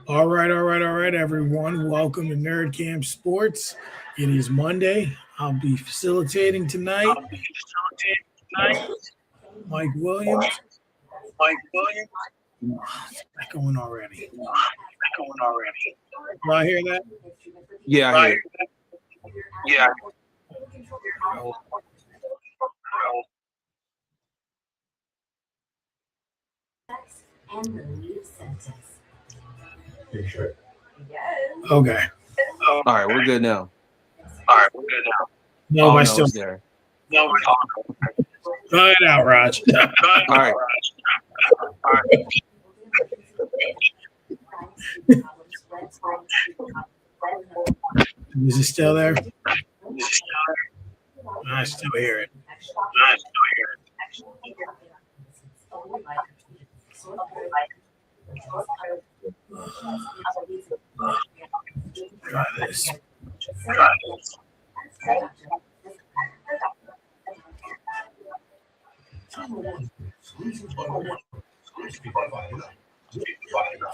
All right, everyone. Welcome to Nerdcamp Sports. It is Monday. I'll be facilitating tonight. Mike Williams. It's echoing already. Do I hear that? Yeah, I hear it. Okay. All right, we're good now. No, I no, still. it's there. Go ahead out, Raj. All right. Is it still there? I still hear it. Try this.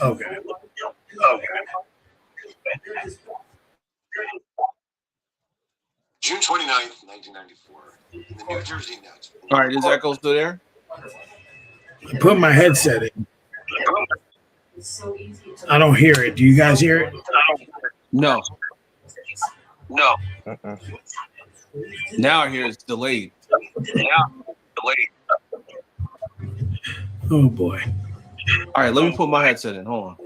Okay. June 29th, 1994. The New Jersey Nets. All right, is Echo still there? I put my headset in. I don't hear it. Do you guys hear it? No. Now I hear it's delayed. Oh boy. All right, let me put my headset in. Hold on.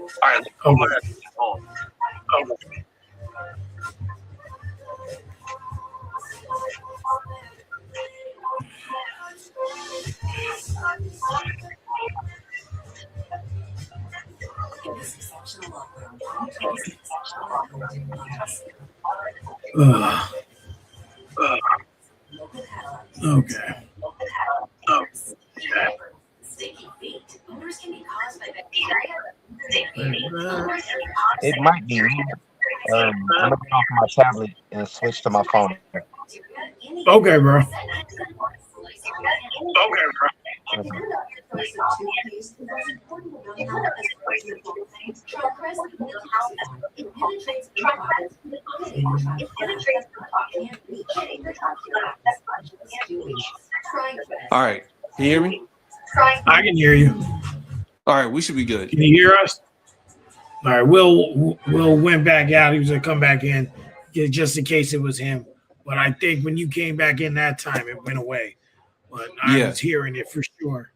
Okay. It might be. I'm gonna get off my tablet and switch to my phone. Okay, bro. All right. Can you hear me? I can hear you. All right, we should be good. Can you hear us? All right, Will went back out. He was gonna come back in just in case it was him. But I think when you came back in that time, it went away. But I was hearing it for sure.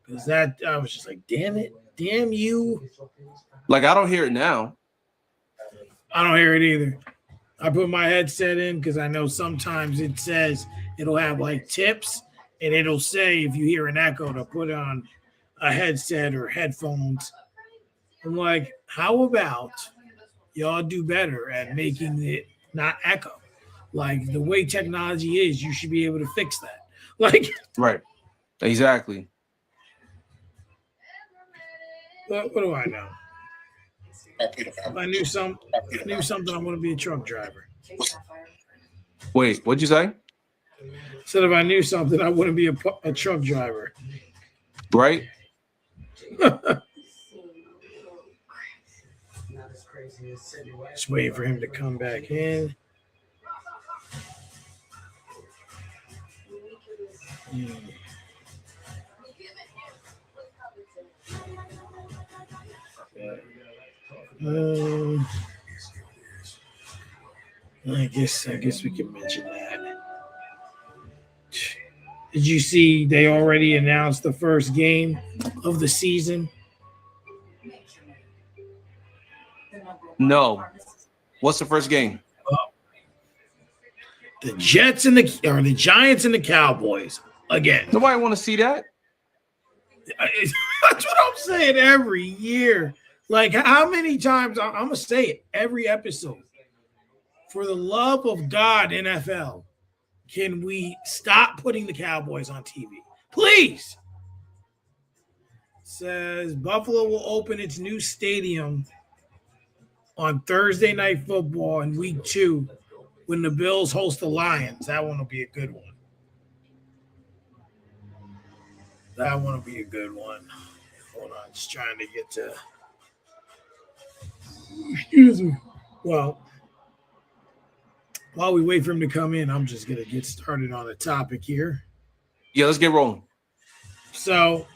Because that I was just like, damn it, damn you. Like, I don't hear it now. I don't hear it either. I put my headset in because I know sometimes it says it'll have like tips and it'll say if you hear an echo to put on a headset or headphones. I'm like, how about y'all do better at making it not echo? Like the way technology is, you should be able to fix that. Like, right. Exactly. What do I know? If I knew something, I want to be a truck driver. Wait, what'd you say? Said if I knew something, I wouldn't be a truck driver. Right? Just waiting for him to come back in. I guess we can mention that. Did you see they already announced the first game of the season? No. What's the first game? The Giants and the Cowboys again. Nobody want to see that. That's what I'm saying every year. Like, how many times I'm gonna say it every episode? For the love of God, NFL, can we stop putting the Cowboys on TV? Please. Says Buffalo will open its new stadium on Thursday Night Football in week 2 when the Bills host the Lions. That one will be a good one. Hold on, just trying to get to Excuse me. Well, while we wait for him to come in, I'm just gonna get started on the topic here. Yeah, let's get rolling. So,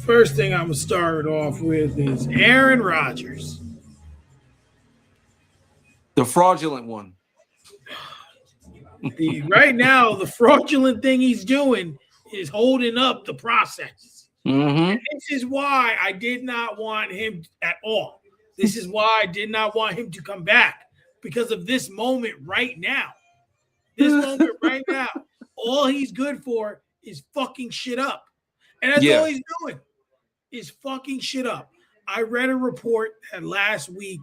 first thing I'm gonna start off with is Aaron Rodgers. The fraudulent one. Right now, the fraudulent thing he's doing is holding up the process. Mm-hmm. This is why I did not want him at all. This is why I did not want him to come back, because of this moment right now. This moment right now, all he's good for is fucking shit up. And that's all he's doing is fucking shit up. I read a report that last week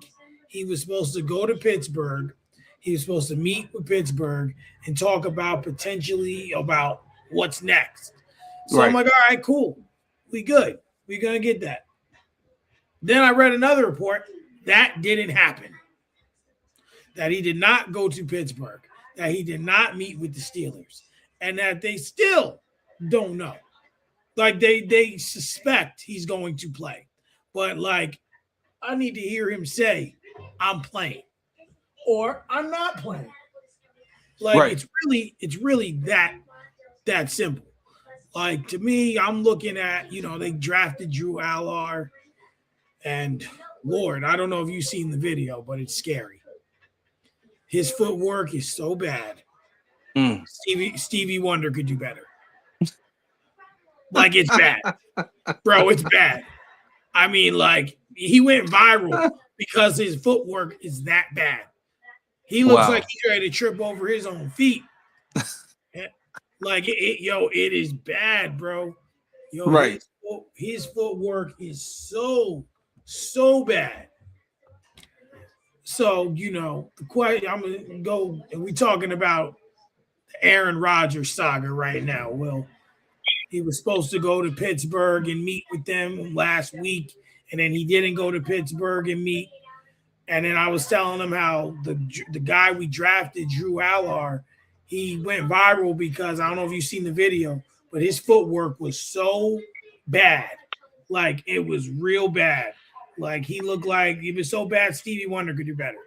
he was supposed to go to Pittsburgh. He was supposed to meet with Pittsburgh and talk about potentially about what's next. So I'm like, all right, cool. We good. We're going to get that. Then I read another report that didn't happen. That he did not go to Pittsburgh. That he did not meet with the Steelers. And that they still don't know. Like they suspect he's going to play. But like, I need to hear him say, I'm playing. Or I'm not playing. Like it's really that simple. Like to me, I'm looking at, they drafted Drew Allar, and Lord, I don't know if you've seen the video, but it's scary. His footwork is so bad. Stevie Wonder could do better. Like it's bad. Bro, it's bad. I mean, like he went viral because his footwork is that bad. He looks like he's ready to trip over his own feet. Like it is bad, bro. His footwork is so bad. So the question I'm gonna go. We talking about the Aaron Rodgers saga right now. Well, he was supposed to go to Pittsburgh and meet with them last week, and then he didn't go to Pittsburgh and meet. And then I was telling him how the guy we drafted, Drew Allar, he went viral because I don't know if you've seen the video, but his footwork was so bad. Like, it was real bad. Like, he looked like it was so bad Stevie Wonder could do better.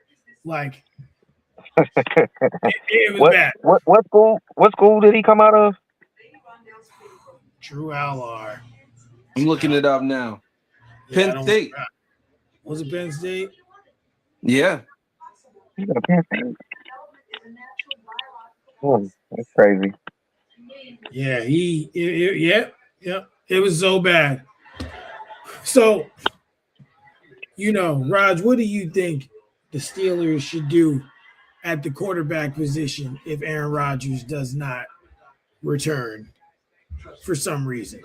Like, it was bad. What school did he come out of? Drew Allar. I'm looking it up now. Penn State. Was it Penn State? Yeah. Oh, that's crazy. Yeah, it was so bad. So, Raj, what do you think the Steelers should do at the quarterback position if Aaron Rodgers does not return for some reason?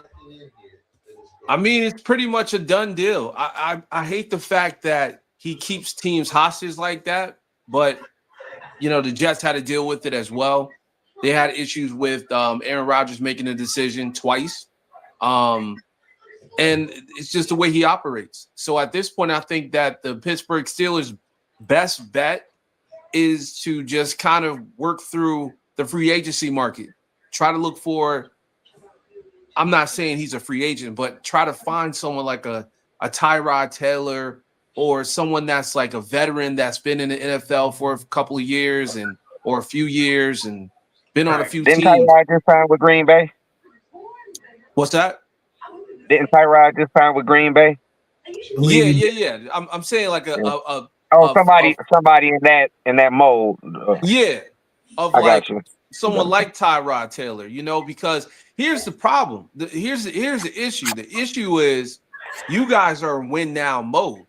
I mean, it's pretty much a done deal. I hate the fact that he keeps teams hostage like that, but the Jets had to deal with it as well. They had issues with Aaron Rodgers making a decision twice, and it's just the way he operates. So at this point, I think that the Pittsburgh Steelers' best bet is to just kind of work through the free agency market, try to look for. I'm not saying he's a free agent, but try to find someone like a Tyrod Taylor or someone that's like a veteran that's been in the NFL for a couple of years or a few years and been on a few teams. Didn't Tyrod just sign with Green Bay? What's that? Didn't Tyrod just sign with Green Bay? Yeah. I'm saying like somebody in that mold. Of like someone like Tyrod Taylor, because here's the problem. Here's the issue. The issue is you guys are in win now mode.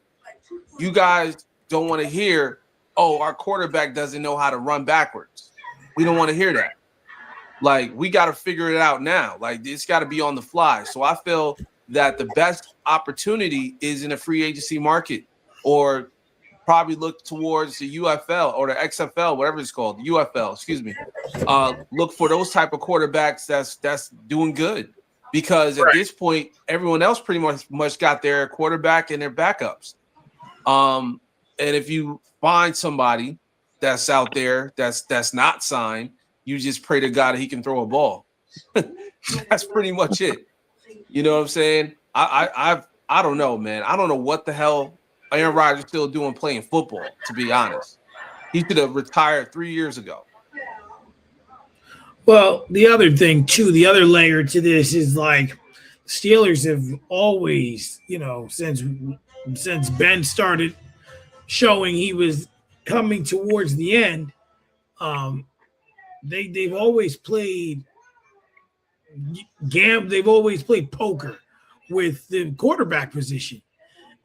You guys don't want to hear, our quarterback doesn't know how to run backwards. We don't want to hear that. Like, we got to figure it out now. Like, it's got to be on the fly. So I feel that the best opportunity is in a free agency market, or probably look towards the UFL or the XFL, whatever it's called, the UFL, excuse me. Look for those type of quarterbacks that's doing good, because at this point, everyone else pretty much got their quarterback and their backups. And if you find somebody that's out there that's not signed, you just pray to God that he can throw a ball. That's pretty much it. You know what I'm saying? I don't know, man. I don't know what the hell Aaron Rodgers still playing football, to be honest. He should have retired 3 years ago. Well, the other thing too, the other layer to this is like Steelers have always, since Ben started showing he was coming towards the end, um, they've always played they've always played poker with the quarterback position.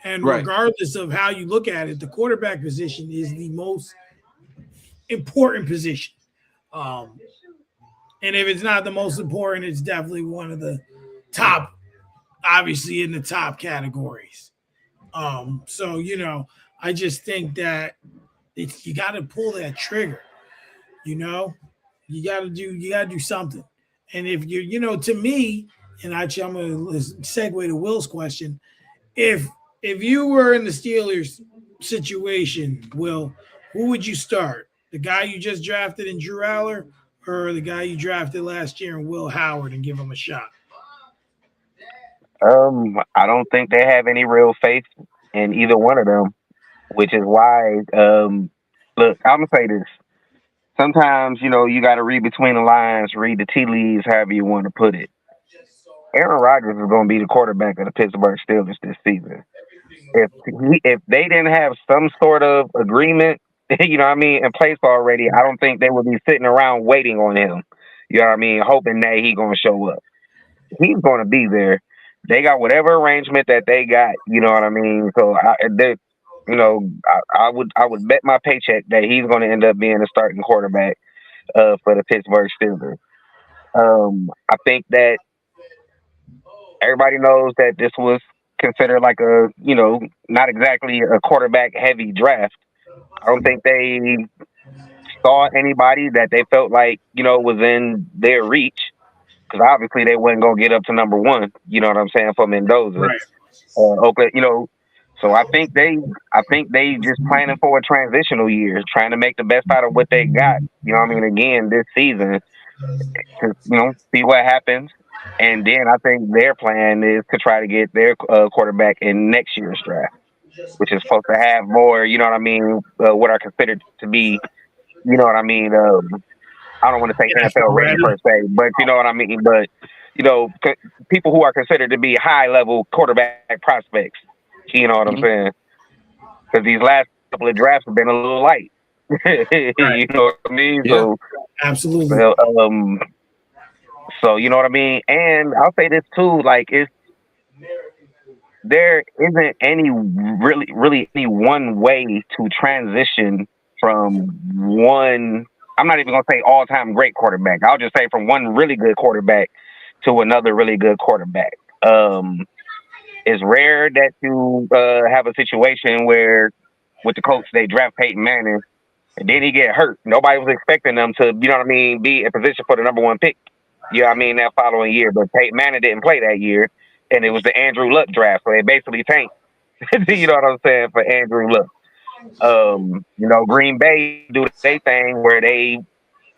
And Right. regardless of how you look at it, the quarterback position is the most important position. Um, and if it's not the most important, it's definitely one of the top, obviously in the top categories. So I just think that you got to pull that trigger. You know, you got to do something. And if to me, and actually I'm going to segue to Will's question. If you were in the Steelers situation, Will, who would you start? The guy you just drafted in Drew Aller, or the guy you drafted last year in Will Howard, and give him a shot? I don't think they have any real faith in either one of them, which is why, look, I'm gonna say this. Sometimes, you got to read between the lines, read the tea leaves, however you want to put it. Aaron Rodgers is going to be the quarterback of the Pittsburgh Steelers this season. If they didn't have some sort of agreement, you know what I mean, in place already, I don't think they would be sitting around waiting on him. You know what I mean, hoping that he's going to show up. He's going to be there. They got whatever arrangement that they got. You know what I mean. So I would bet my paycheck that he's going to end up being a starting quarterback for the Pittsburgh Steelers. I think that everybody knows that this was considered like not exactly a quarterback heavy draft. I don't think they saw anybody that they felt like, was in their reach, because obviously they wasn't going to get up to number one, you know what I'm saying, for Mendoza. Right. Oakland, so I think they just planning for a transitional year, trying to make the best out of what they got. You know what I mean? Again, this season, to see what happens. And then I think their plan is to try to get their quarterback in next year's draft, which is supposed to have more, you know what I mean, what are considered to be, you know what I mean, I don't want to say NFL ready per se, but you know what I mean. But, people who are considered to be high level quarterback prospects, you know what I'm saying? Because these last couple of drafts have been a little light. You know what I mean? Yeah. So, absolutely. So you know what I mean? And I'll say this too, like there isn't any really any one way to transition from one, I'm not even gonna say all time great quarterback. I'll just say from one really good quarterback to another really good quarterback. It's rare that you have a situation where with the Colts they draft Peyton Manning and then he get hurt. Nobody was expecting them to, you know what I mean, be in position for the number one pick. You know what I mean, that following year. But Peyton Manning didn't play that year, and it was the Andrew Luck draft, so they basically tanked. You know what I'm saying, for Andrew Luck. Green Bay do their thing where they,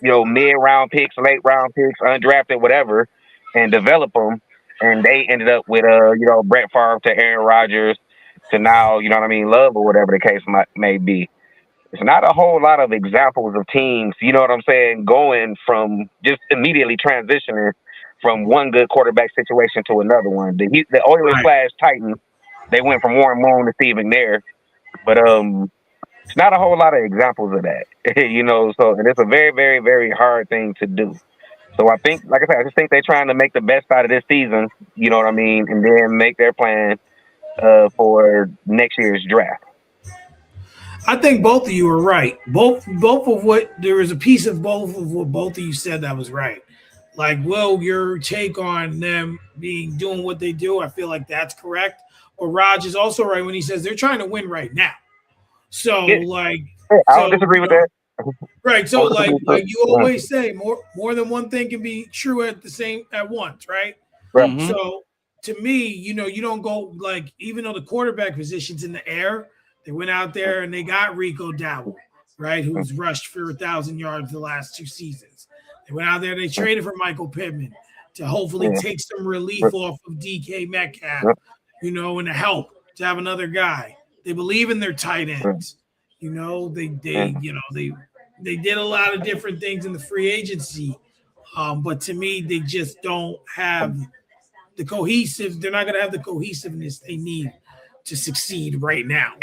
mid-round picks, late-round picks, undrafted, whatever, and develop them. And they ended up with, Brett Favre to Aaron Rodgers to now, you know what I mean, Love or whatever the case may be. It's not a whole lot of examples of teams, you know what I'm saying, going from just immediately transitioning from one good quarterback situation to another one. The Oilers / Titans, they went from Warren Moon to Steve McNair, but it's not a whole lot of examples of that, So, and it's a very, very, very hard thing to do. So I think, like I said, I just think they're trying to make the best out of this season, you know what I mean, and then make their plan for next year's draft. I think both of you are right. Both of what there was a piece of both of what both of you said that was right. Like, Will, your take on them doing what they do, I feel like that's correct. But Raj is also right when he says they're trying to win right now. So, I don't disagree with that. Right. So, like you always say, more than one thing can be true at once, right? Right. So, to me, you don't go like, even though the quarterback position's in the air, they went out there and they got Rico Dowell, right, who's rushed for 1,000 yards the last 2 seasons. They went out there, they traded for Michael Pittman to hopefully take some relief off of DK Metcalf, and to help to have another guy. They believe in their tight ends. You know, they did a lot of different things in the free agency, but to me, they just don't have the cohesive. They're not going to have the cohesiveness they need to succeed right now.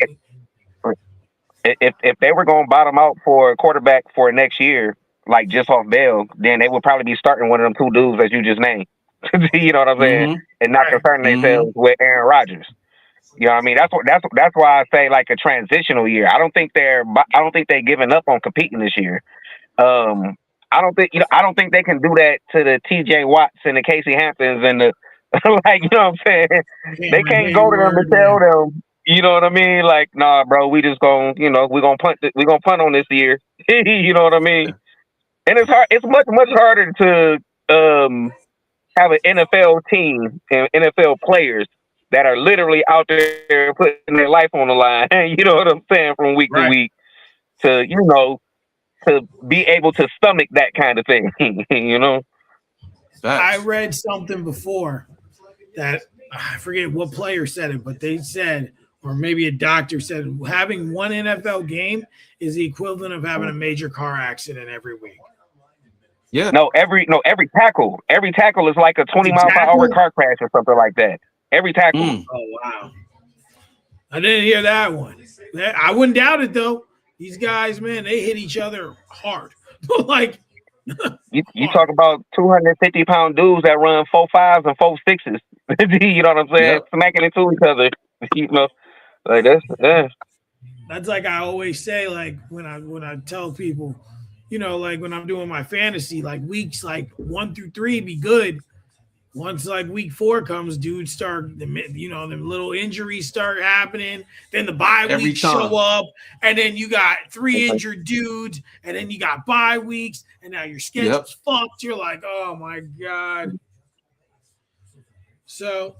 If they were going to bottom out for a quarterback for next year, like just off bail, then they would probably be starting one of them two dudes that you just named. You know what I'm saying? And not concerning themselves with Aaron Rodgers. You know what I mean? That's why I say like a transitional year. I don't think they're giving up on competing this year. I don't think they can do that to the TJ Watts and the Casey Hamptons and the like, you know what I'm saying? They can't go to them and tell them, you know what I mean? Like, nah, bro, we just gonna, we're gonna punt on this year. You know what I mean? And it's hard. It's much harder to have an NFL team and NFL players that are literally out there putting their life on the line. You know what I'm saying? From week to week, to to be able to stomach that kind of thing. You know. I read something before that I forget what player said it, but they said, or maybe a doctor said, having one NFL game is the equivalent of having a major car accident every week. Yeah. Every tackle is like a 20-mile-per-hour car crash or something like that. Every tackle. Oh wow! I didn't hear that one. I wouldn't doubt it though. These guys, man, they hit each other hard. Like you talk about 250-pound dudes that run 4.5s and 4.6s. You know what I'm saying? Yep. Smacking into each other. You know, like that's like I always say. Like when I tell people, like when I'm doing my fantasy, like weeks like 1 through 3 be good. Once like week 4 comes, dudes start, them little injuries start happening. Then the bye weeks show up, and then you got 3 injured dudes, and then you got bye weeks, and now your schedule's fucked. You're like, oh my god. So,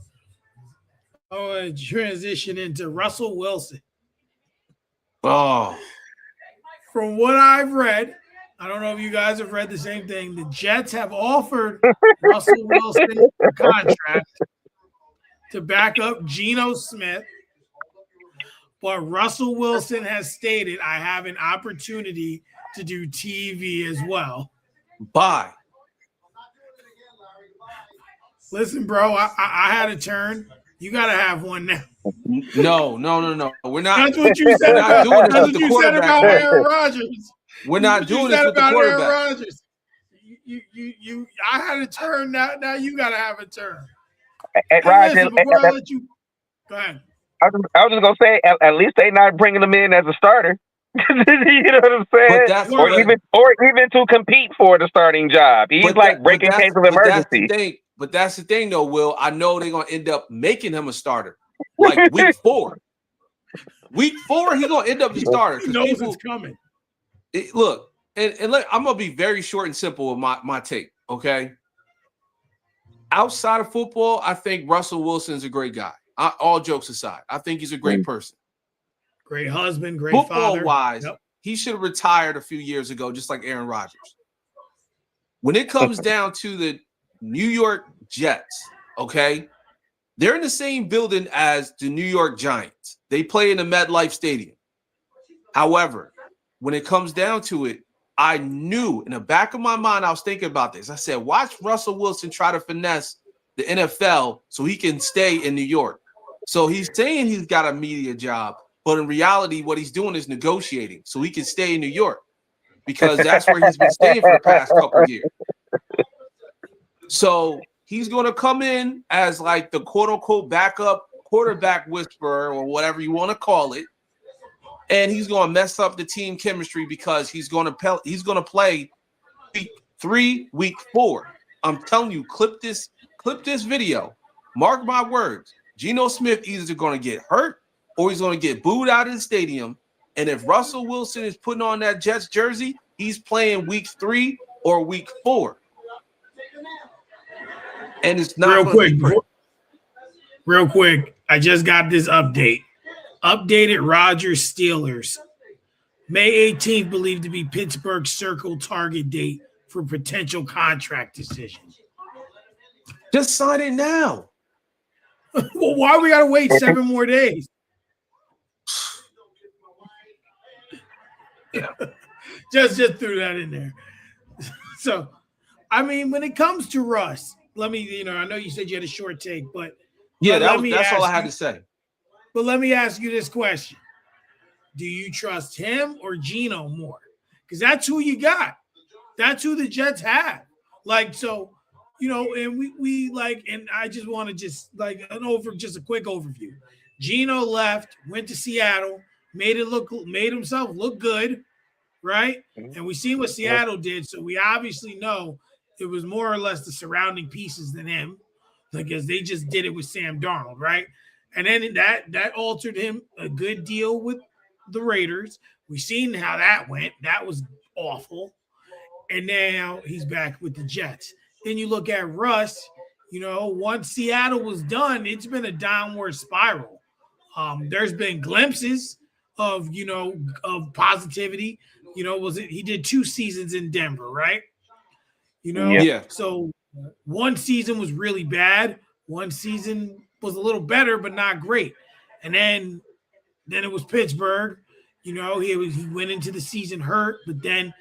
I want to transition into Russell Wilson. Oh, from what I've read, I don't know if you guys have read the same thing. The Jets have offered Russell Wilson a contract to back up Geno Smith, but Russell Wilson has stated, I have an opportunity to do TV as well. Bye. Listen, bro, I had a turn. You got to have one now. No. We're not. That's what you said about Aaron Rodgers. We're not doing this with the quarterback. Aaron Rodgers. I had a turn. Now you got to have a turn. Rodgers, before I let you go ahead. I was just gonna say, at least they not bringing him in as a starter. You know what I'm saying? Or even to compete for the starting job. He's breaking case of emergency. But that's the thing, though, Will. I know they're gonna end up making him a starter, like week 4. Week 4, he's gonna end up the starter. He knows it's coming. Look, and I'm gonna be very short and simple with my take. Okay. Outside of football, I think Russell Wilson's a great guy. All jokes aside, I think he's a great person. Great husband, great father. Football-wise, he should have retired a few years ago, just like Aaron Rodgers. When it comes down to the New York Jets, okay, they're in the same building as the New York Giants. They play in the MetLife Stadium. However, when it comes down to it, I knew in the back of my mind, I was thinking about this. I said, watch Russell Wilson try to finesse the NFL so he can stay in New York. So he's saying he's got a media job, but in reality, what he's doing is negotiating so he can stay in New York because that's where he's been staying for the past couple of years. So he's going to come in as like the quote-unquote backup quarterback whisperer or whatever you want to call it. And he's going to mess up the team chemistry because he's going to play week 3, week 4. I'm telling you, clip this video. Mark my words. Geno Smith either going to get hurt or he's going to get booed out of the stadium. And if Russell Wilson is putting on that Jets jersey, he's playing week 3 or week 4. And it's not real quick. I just got this update. Updated Rodgers Steelers. May 18th believed to be Pittsburgh's circle target date for potential contract decisions. Just sign it now. Well, why we gotta wait 7 more days? Yeah. just threw that in there. So, I mean, when it comes to Russ, let me, I know you said you had a short take, but Yeah, that's all I ask had you, to say. but let me ask you this question. Do you trust him or Geno more? Because that's who you got. That's who the Jets have. Like, so, and we like, and I just want to just like just a quick overview. Geno left, went to Seattle, made himself look good, right? And we seen what Seattle did, so we obviously know it was more or less the surrounding pieces than him, because they just did it with Sam Darnold, right? And then that altered him a good deal with the Raiders. We seen how that went. That was awful. And now he's back with the Jets. Then you look at Russ, once Seattle was done, it's been a downward spiral. There's been glimpses of, of positivity. He did 2 seasons in Denver, right? Yeah. So one season was really bad. One season was a little better, but not great. And then it was Pittsburgh. He went into the season hurt, but then,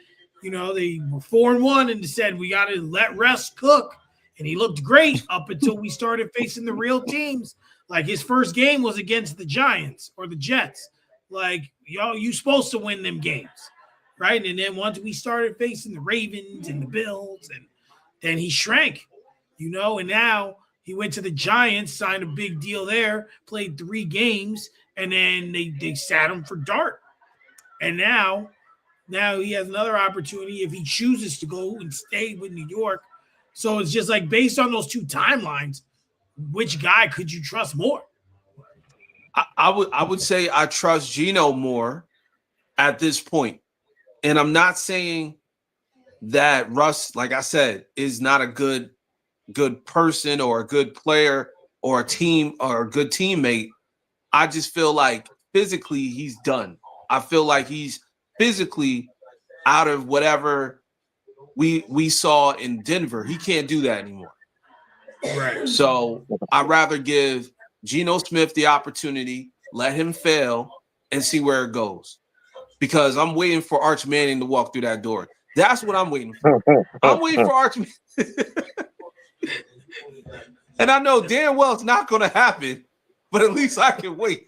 they were 4-1 and said we got to let Russ cook, and he looked great up until we started facing the real teams. Like his first game was against the Giants or the Jets. Like you supposed to win them games, right? And then once we started facing the Ravens and the Bills, and then he shrank, and now he went to the Giants, signed a big deal there, played 3 games, and then they sat him for Dart. And now he has another opportunity if he chooses to go and stay with New York. So it's just like based on those 2 timelines, which guy could you trust more? I would say I trust Geno more at this point. And I'm not saying that Russ, like I said, is not a good person or a good player or a team or a good teammate. I just feel like physically he's done. I feel like he's physically out of whatever we saw in Denver. He can't do that anymore. Right. So I'd rather give Geno Smith the opportunity, let him fail, and see where it goes. Because I'm waiting for Arch Manning to walk through that door. That's what I'm waiting for. I'm waiting for Arch Manning. And I know damn well it's not going to happen, but at least I can wait.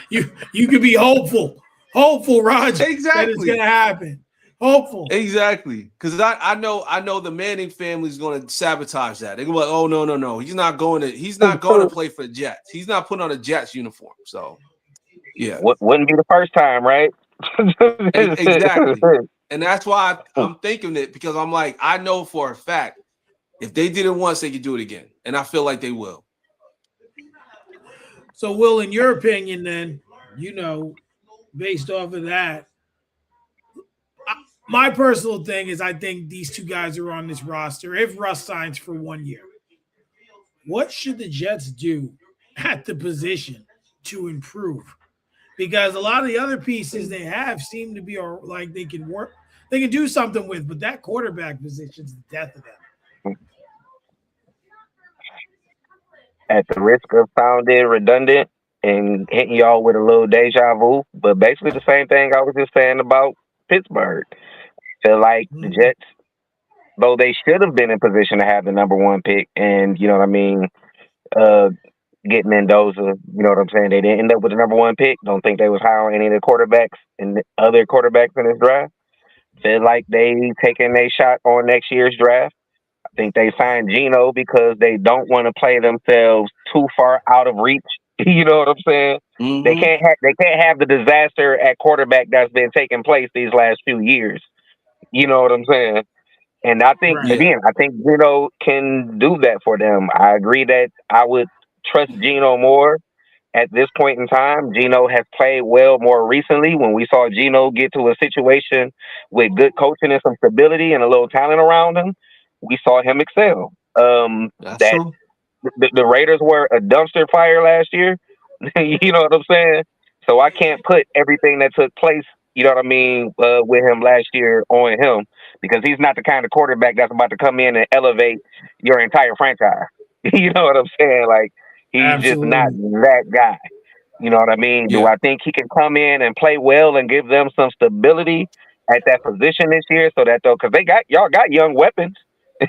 You can be hopeful, Roger. Exactly. That it's going to happen. Hopeful. Exactly. Because I know the Manning family is going to sabotage that. They're going to be like, oh no. He's not going to play for the Jets. He's not putting on a Jets uniform. So yeah. Wouldn't be the first time, right? Exactly. And that's why I'm thinking it, because I'm like, I know for a fact if they did it once, they could do it again. And I feel like they will. So, Will, in your opinion, then, based off of that, my personal thing is I think these 2 guys are on this roster. If Russ signs for 1 year, what should the Jets do at the position to improve? Because a lot of the other pieces they have seem to be like they can work, they can do something with, but that quarterback position is the death of them. At the risk of sounding redundant and hitting y'all with a little deja vu, but basically the same thing I was just saying about Pittsburgh. Feel like the Jets, though they should have been in position to have the number 1 pick, and you know what I mean, getting Mendoza, you know what I'm saying, they didn't end up with the number 1 pick. Don't think they was high on any of the quarterbacks and the other quarterbacks in this draft. Feel like they taking a shot on next year's draft. I think they signed Geno because they don't want to play themselves too far out of reach. You know what I'm saying? Mm-hmm. They can't have the disaster at quarterback that's been taking place these last few years. You know what I'm saying? And I think, again, I think Geno can do that for them. I agree that I would trust Geno more at this point in time. Geno has played well more recently. When we saw Geno get to a situation with good coaching and some stability and a little talent around him, we saw him excel. That's true. The Raiders were a dumpster fire last year. You know what I'm saying? So I can't put everything that took place, you know what I mean, with him last year on him, because he's not the kind of quarterback that's about to come in and elevate your entire franchise. You know what I'm saying? Like, he's just not that guy. You know what I mean? Do Yeah. I think he can come in and play well and give them some stability at that position this year? So that though, because y'all got young weapons.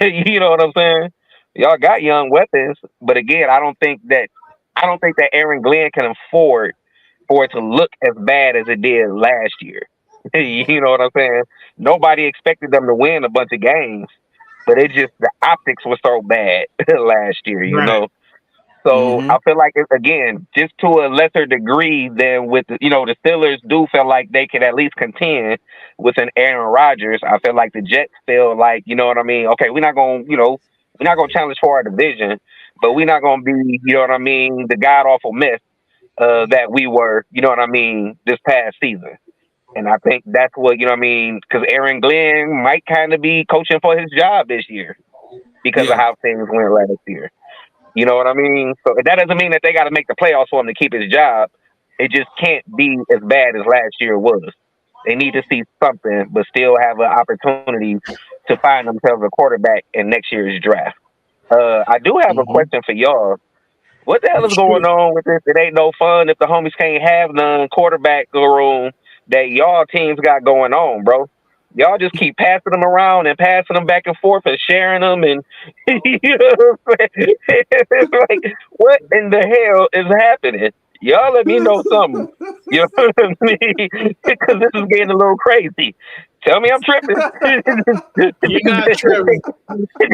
You know what I'm saying? Y'all got young weapons, but again, I don't think that Aaron Glenn can afford for it to look as bad as it did last year. You know what I'm saying? Nobody expected them to win a bunch of games, but it just the optics were so bad last year. You Right. know. So Mm-hmm. I feel like it's, again, just to a lesser degree than with the Steelers do feel like they could at least contend with an Aaron Rodgers. I feel like the Jets feel like, you know what I mean. Okay, we're not gonna challenge for our division, but we're not gonna be, you know what I mean, the god awful mess that we were, you know what I mean, this past season. And I think that's what, you know what I mean, because Aaron Glenn might kind of be coaching for his job this year because of Yeah. how things went last year. You know what I mean? So that doesn't mean that they got to make the playoffs for him to keep his job. It just can't be as bad as last year was. They need to see something, but still have an opportunity to find themselves a quarterback in next year's draft. I do have a Mm-hmm. question for y'all. What the hell is Sure. going on with this? It ain't no fun if the homies can't have none quarterback room that y'all teams got going on, bro. Y'all just keep passing them around and passing them back and forth and sharing them, and you know what I'm saying? It's like, what in the hell is happening? Y'all let me know something. You know what I mean? Because this is getting a little crazy. Tell me I'm tripping. You're not tripping.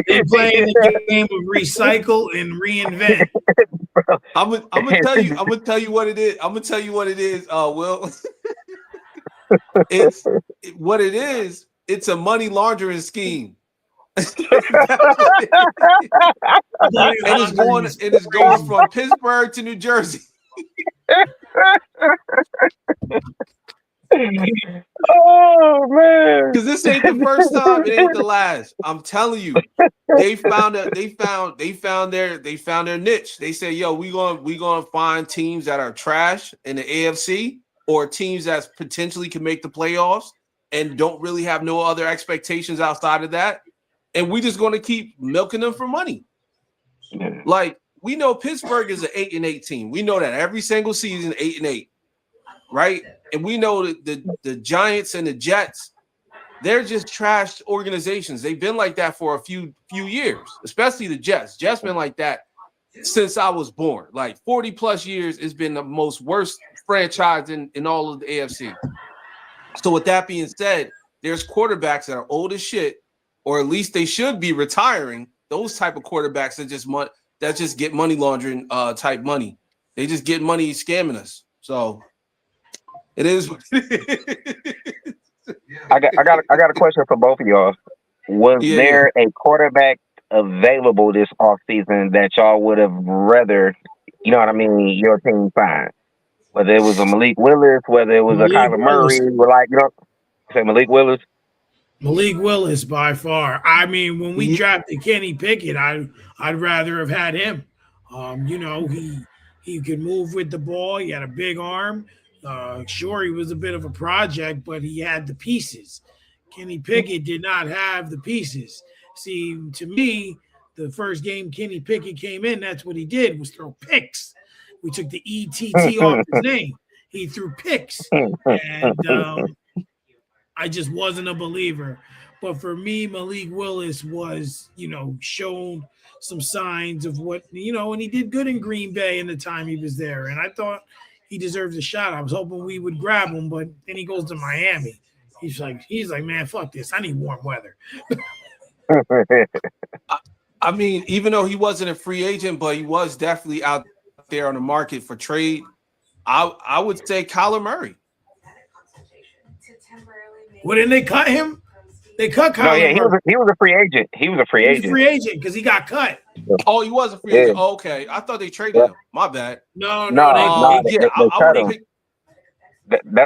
They playing the game of recycle and reinvent. I'm gonna tell you what it is. I'm gonna tell you what it is. Will, it's what it is. It's a money laundering scheme. That's what it is. Money And it's laundering going is and it's going crazy. from Pittsburgh to New Jersey. Oh man. Because this ain't the first time, it ain't the last. I'm telling you, they found their niche. They say, yo, we gonna find teams that are trash in the AFC or teams that potentially can make the playoffs and don't really have no other expectations outside of that. And we just gonna keep milking them for money. Like we know Pittsburgh is an 8-8 team. We know that every single season, 8-8, right? And we know that the Giants and the Jets, they're just trashed organizations. They've been like that for a few years, especially the Jets. Jets been like that since I was born. Like 40 plus years, it's been the most worst franchise in all of the AFC. So with that being said, there's quarterbacks that are old as shit, or at least they should be retiring. Those type of quarterbacks that just get money laundering type money. They just get money scamming us. So it is. I got a question for both of y'all. Was Yeah. there a quarterback available this offseason that y'all would have rather, you know what I mean, your team find? Whether it was a Malik Willis, whether it was a Malik Kyler Willis. Murray, say Malik Willis. Malik Willis by far. I mean, when we Yeah. drafted Kenny Pickett, I'd rather have had him. He could move with the ball. He had a big arm. Sure, he was a bit of a project, but he had the pieces. Kenny Pickett did not have the pieces. See, to me, the first game Kenny Pickett came in, that's what he did was throw picks. We took the ETT off his name. He threw picks, and I just wasn't a believer. But for me, Malik Willis was, shown some signs of what, and he did good in Green Bay in the time he was there. And I thought he deserved a shot. I was hoping we would grab him, but then he goes to Miami. He's like, man, fuck this. I need warm weather. I mean, even though he wasn't a free agent, but he was definitely out there on the market for trade. I would say Kyler Murray. Well, didn't they cut him? They cut No, yeah, Kyler Murray. he was a free agent. He was a free He was a agent. free agent because he got cut. Oh, he was a free Yeah, agent. Oh, okay, I thought they traded yeah. him. My bad. No, No, they Yeah, they I cut would have him. picked.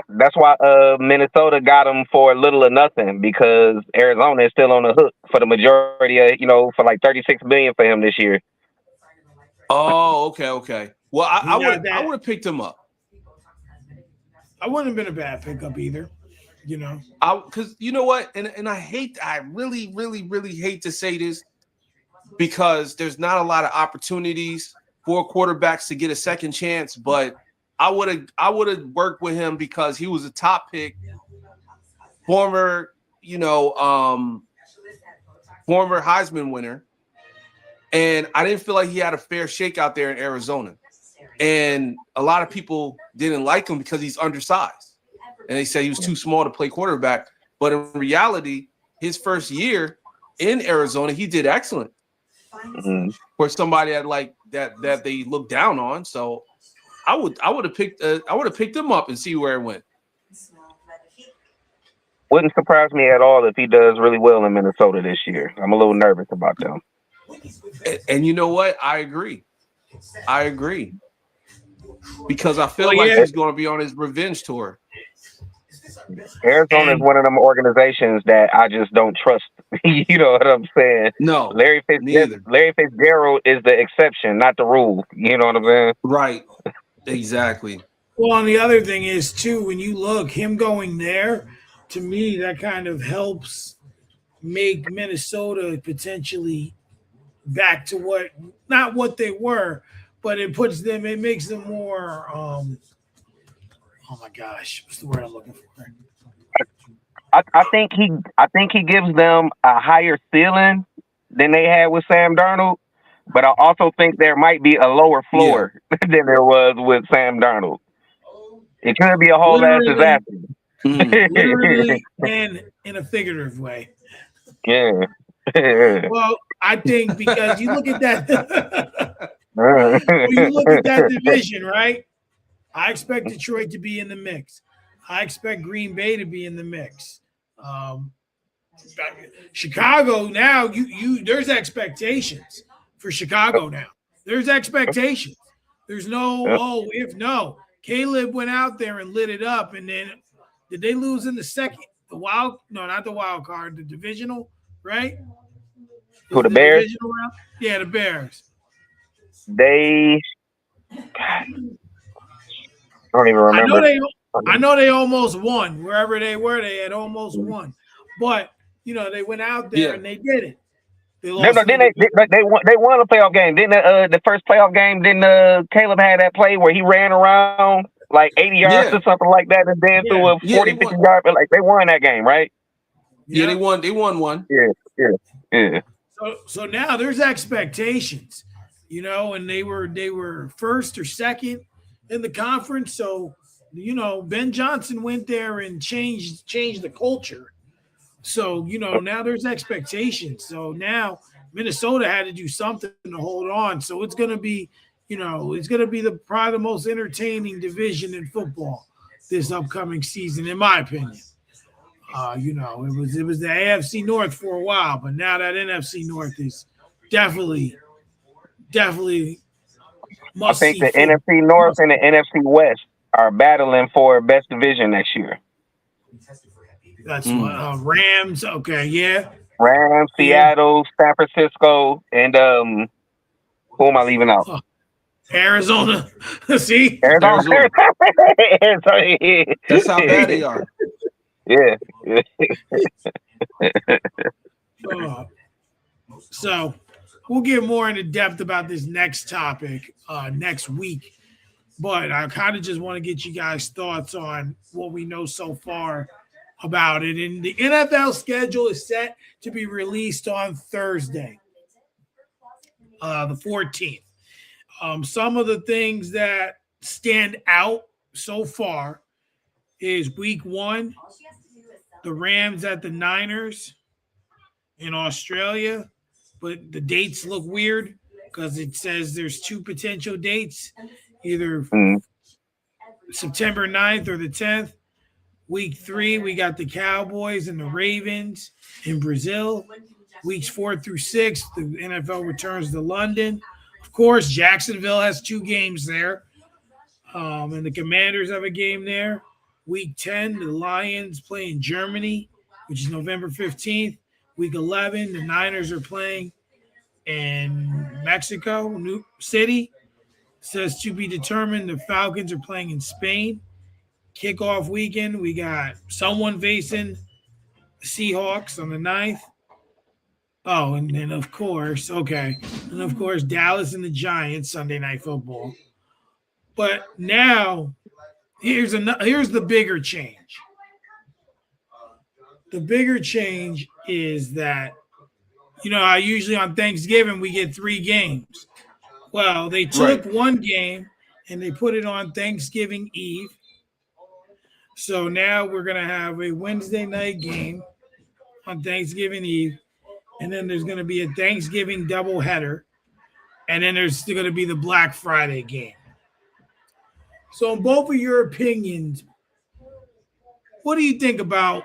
That's why Minnesota got him for little or nothing because Arizona is still on the hook for the majority of for like $36 million for him this year. Oh, okay. Well, he I got would that. have picked him up. I wouldn't have been a bad pickup either. Because you know what, and I really, really, really hate to say this because there's not a lot of opportunities for quarterbacks to get a second chance, but I would have worked with him because he was a top pick, former Heisman winner, and I didn't feel like he had a fair shake out there in Arizona. And a lot of people didn't like him because he's undersized, and they said he was too small to play quarterback. But in reality, his first year in Arizona, he did excellent for somebody that they look down on. So I would have picked him up and see where it went. Wouldn't surprise me at all if he does really well in Minnesota this year. I'm a little nervous about them. And you know what? I agree. Because I feel like he's going to be on his revenge tour. Arizona is one of them organizations that I just don't trust. You know what I'm saying? No, Larry Fitzgerald is the exception, not the rule. You know what I'm saying? Right. Exactly. Well, and the other thing is too, when you look, him going there, to me, that kind of helps make Minnesota potentially back to not what they were, but it makes them more. Oh my gosh, what's the word I'm looking for? I think he gives them a higher ceiling than they had with Sam Darnold, but I also think there might be a lower floor than there was with Sam Darnold. It could be a whole ass disaster. Literally and in a figurative way. Yeah. Well, I think because you look at that, you look at that division, right? I expect Detroit to be in the mix. I expect Green Bay to be in the mix. Chicago now, there's expectations for Chicago now. There's expectations. There's no Caleb went out there and lit it up, and then did they lose in the second? Not the wild card, the divisional, right? Who, the Bears? Yeah, the Bears. I don't even remember. I know they almost won. Wherever they were, they had almost won. But they went out there and they did it. They lost. They won a playoff game. Didn't the first playoff game? Didn't Caleb had that play where he ran around like 80 yards or something like that, and then threw a 40, 50 yard? But like they won that game, right? Yeah, they won. They won one. Yeah. So now there's expectations, and they were first or second in the conference. So Ben Johnson went there and changed the culture. So now there's expectations. So now Minnesota had to do something to hold on. So it's going to be probably the most entertaining division in football this upcoming season, in my opinion. It was the AFC North for a while, but now that NFC North is definitely must. I think the NFC North and the NFC West are battling for best division next year. That's what Rams. Okay, yeah. Rams, Seattle, San Francisco, and who am I leaving out? Arizona. See, Arizona. That's how bad they are. Yeah. So we'll get more into depth about this next topic next week. But I kind of just want to get you guys' thoughts on what we know so far about it. And the NFL schedule is set to be released on Thursday, the 14th. Some of the things that stand out so far is week 1, the Rams at the Niners in Australia, but the dates look weird because it says there's 2 potential dates, either September 9th or the 10th. Week 3, we got the Cowboys and the Ravens in Brazil. Weeks 4 through 6, the NFL returns to London. Of course, Jacksonville has 2 games there, and the Commanders have a game there. Week 10, the Lions play in Germany, which is November 15th. Week 11, the Niners are playing in Mexico, New City. Says to be determined. The Falcons are playing in Spain. Kickoff weekend, we got someone facing the Seahawks on the 9th. Oh, and then of course, Dallas and the Giants, Sunday Night Football. But now here's the bigger change. The bigger change is that I usually on Thanksgiving we get 3 games. Well, they took Right. one game and they put it on Thanksgiving Eve. So now we're going to have a Wednesday night game on Thanksgiving Eve. And then there's going to be a Thanksgiving doubleheader. And then there's still going to be the Black Friday game. So, in both of your opinions, what do you think about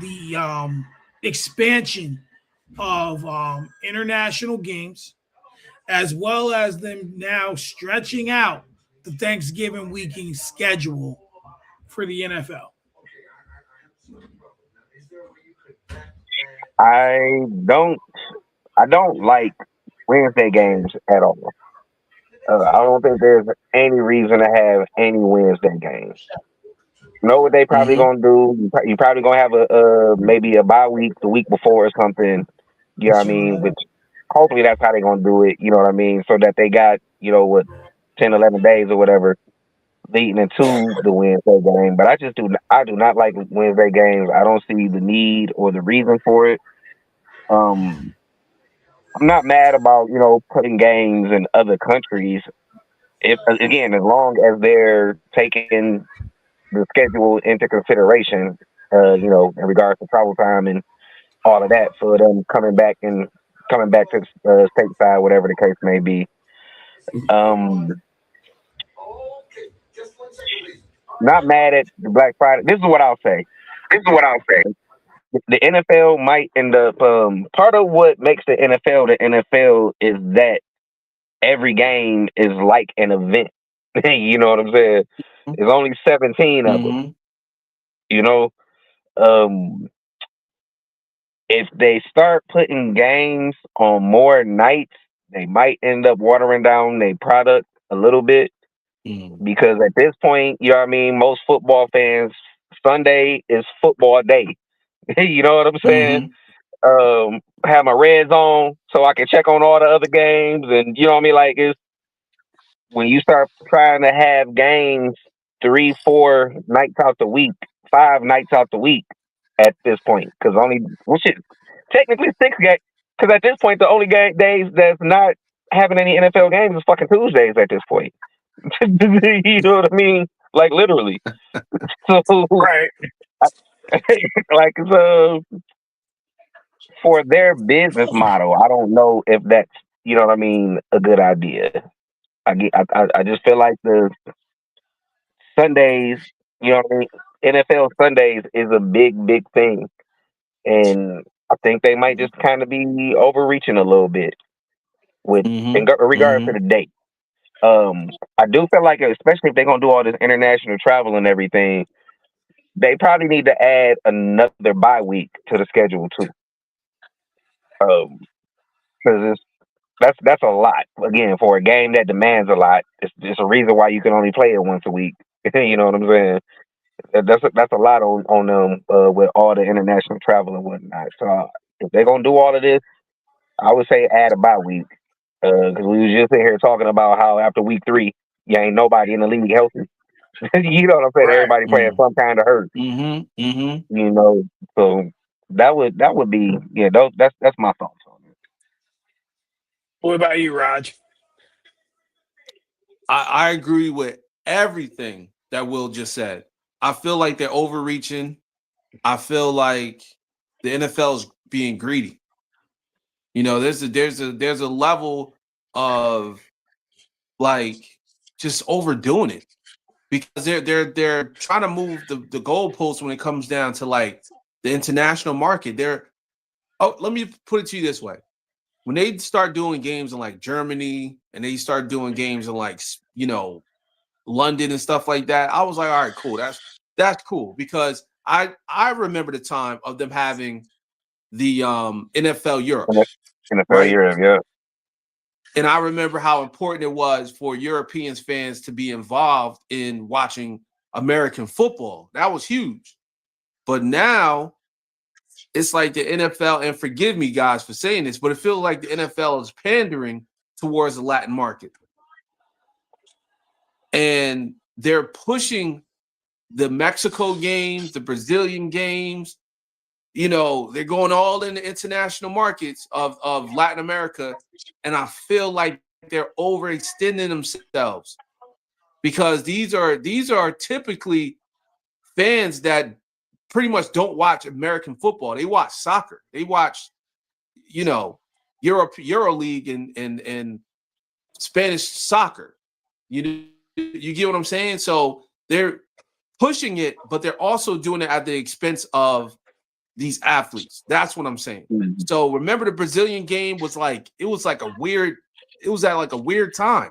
the expansion of international games, as well as them now stretching out the Thanksgiving weekend schedule for the NFL? I don't I don't like Wednesday games at all. I don't think there's any reason to have any Wednesday games. You know what they probably Mm-hmm. gonna do? You probably gonna have maybe a bye week the week before or something. You know what I mean? Which hopefully that's how they gonna do it. You know what I mean? So that they got what 10, 11 days or whatever leading into the Wednesday game. But I do not like Wednesday games. I don't see the need or the reason for it. Um, I'm not mad about putting games in other countries. If again, as long as they're taking the schedule into consideration, in regards to travel time and all of that for them coming back to stateside, whatever the case may be. Um, not mad at the Black Friday. This is what I'll say. This is what I'll say. The NFL might end up. Part of what makes the NFL is that every game is like an event. You know what I'm saying? There's only 17 of them. Mm-hmm. You know, um, if they start putting games on more nights, they might end up watering down their product a little bit Mm-hmm. because at this point, you know what I mean, most football fans, Sunday is football day. You know what I'm saying? Mm-hmm. Have my Reds on so I can check on all the other games, and you know what I mean. Like it's when you start trying to have games 3, 4 nights out the week, 5 nights out the week at this point, because technically 6 games. Because at this point, the only days that's not having any NFL games is fucking Tuesdays at this point. You know what I mean? Like literally. So, Right. like, for their business model, I don't know if that's what I mean, a good idea. I just feel like the Sundays, you know what I mean, NFL Sundays is a big thing, and I think they might just kind of be overreaching a little bit with in regards to Mm-hmm. the date. I do feel like, especially if they're gonna do all this international travel and everything, they probably need to add another bye week to the schedule too. Because that's a lot again for a game that demands a lot. It's a reason why you can only play it once a week. You know what I'm saying? That's a lot on them with all the international travel and whatnot. So if they're gonna do all of this, I would say add a bye week. Because we was just sitting here talking about how after week 3, you ain't nobody in the league healthy. You know what I'm saying? Right. Everybody playing some kind of hurt. Mm-hmm. Mm-hmm. You know, so that would be that's my thoughts on it. What about you, Raj? I agree with everything that Will just said. I feel like they're overreaching. I feel like the NFL is being greedy. There's a level of like just overdoing it because they're trying to move the goalposts when it comes down to like the international market. Let me put it to you this way. When they start doing games in like Germany and they start doing games in like London and stuff like that, I was like, all right, cool. That's cool because I remember the time of them having the NFL Europe, NFL right? year, yeah. And I remember how important it was for Europeans fans to be involved in watching American football. That was huge. But now it's like the NFL, and forgive me guys for saying this, but it feels like the NFL is pandering towards the Latin market. and they're pushing the Mexico games, the Brazilian games. You know, they're going all in the international markets of Latin America, and I feel like they're overextending themselves because these are typically fans that pretty much don't watch American football. They watch soccer. They watch, you know, EuroLeague and Spanish soccer. You get what I'm saying? So they're pushing it, but they're also doing it at the expense of these athletes. That's what I'm saying. Mm-hmm. So remember the Brazilian game was at like a weird time.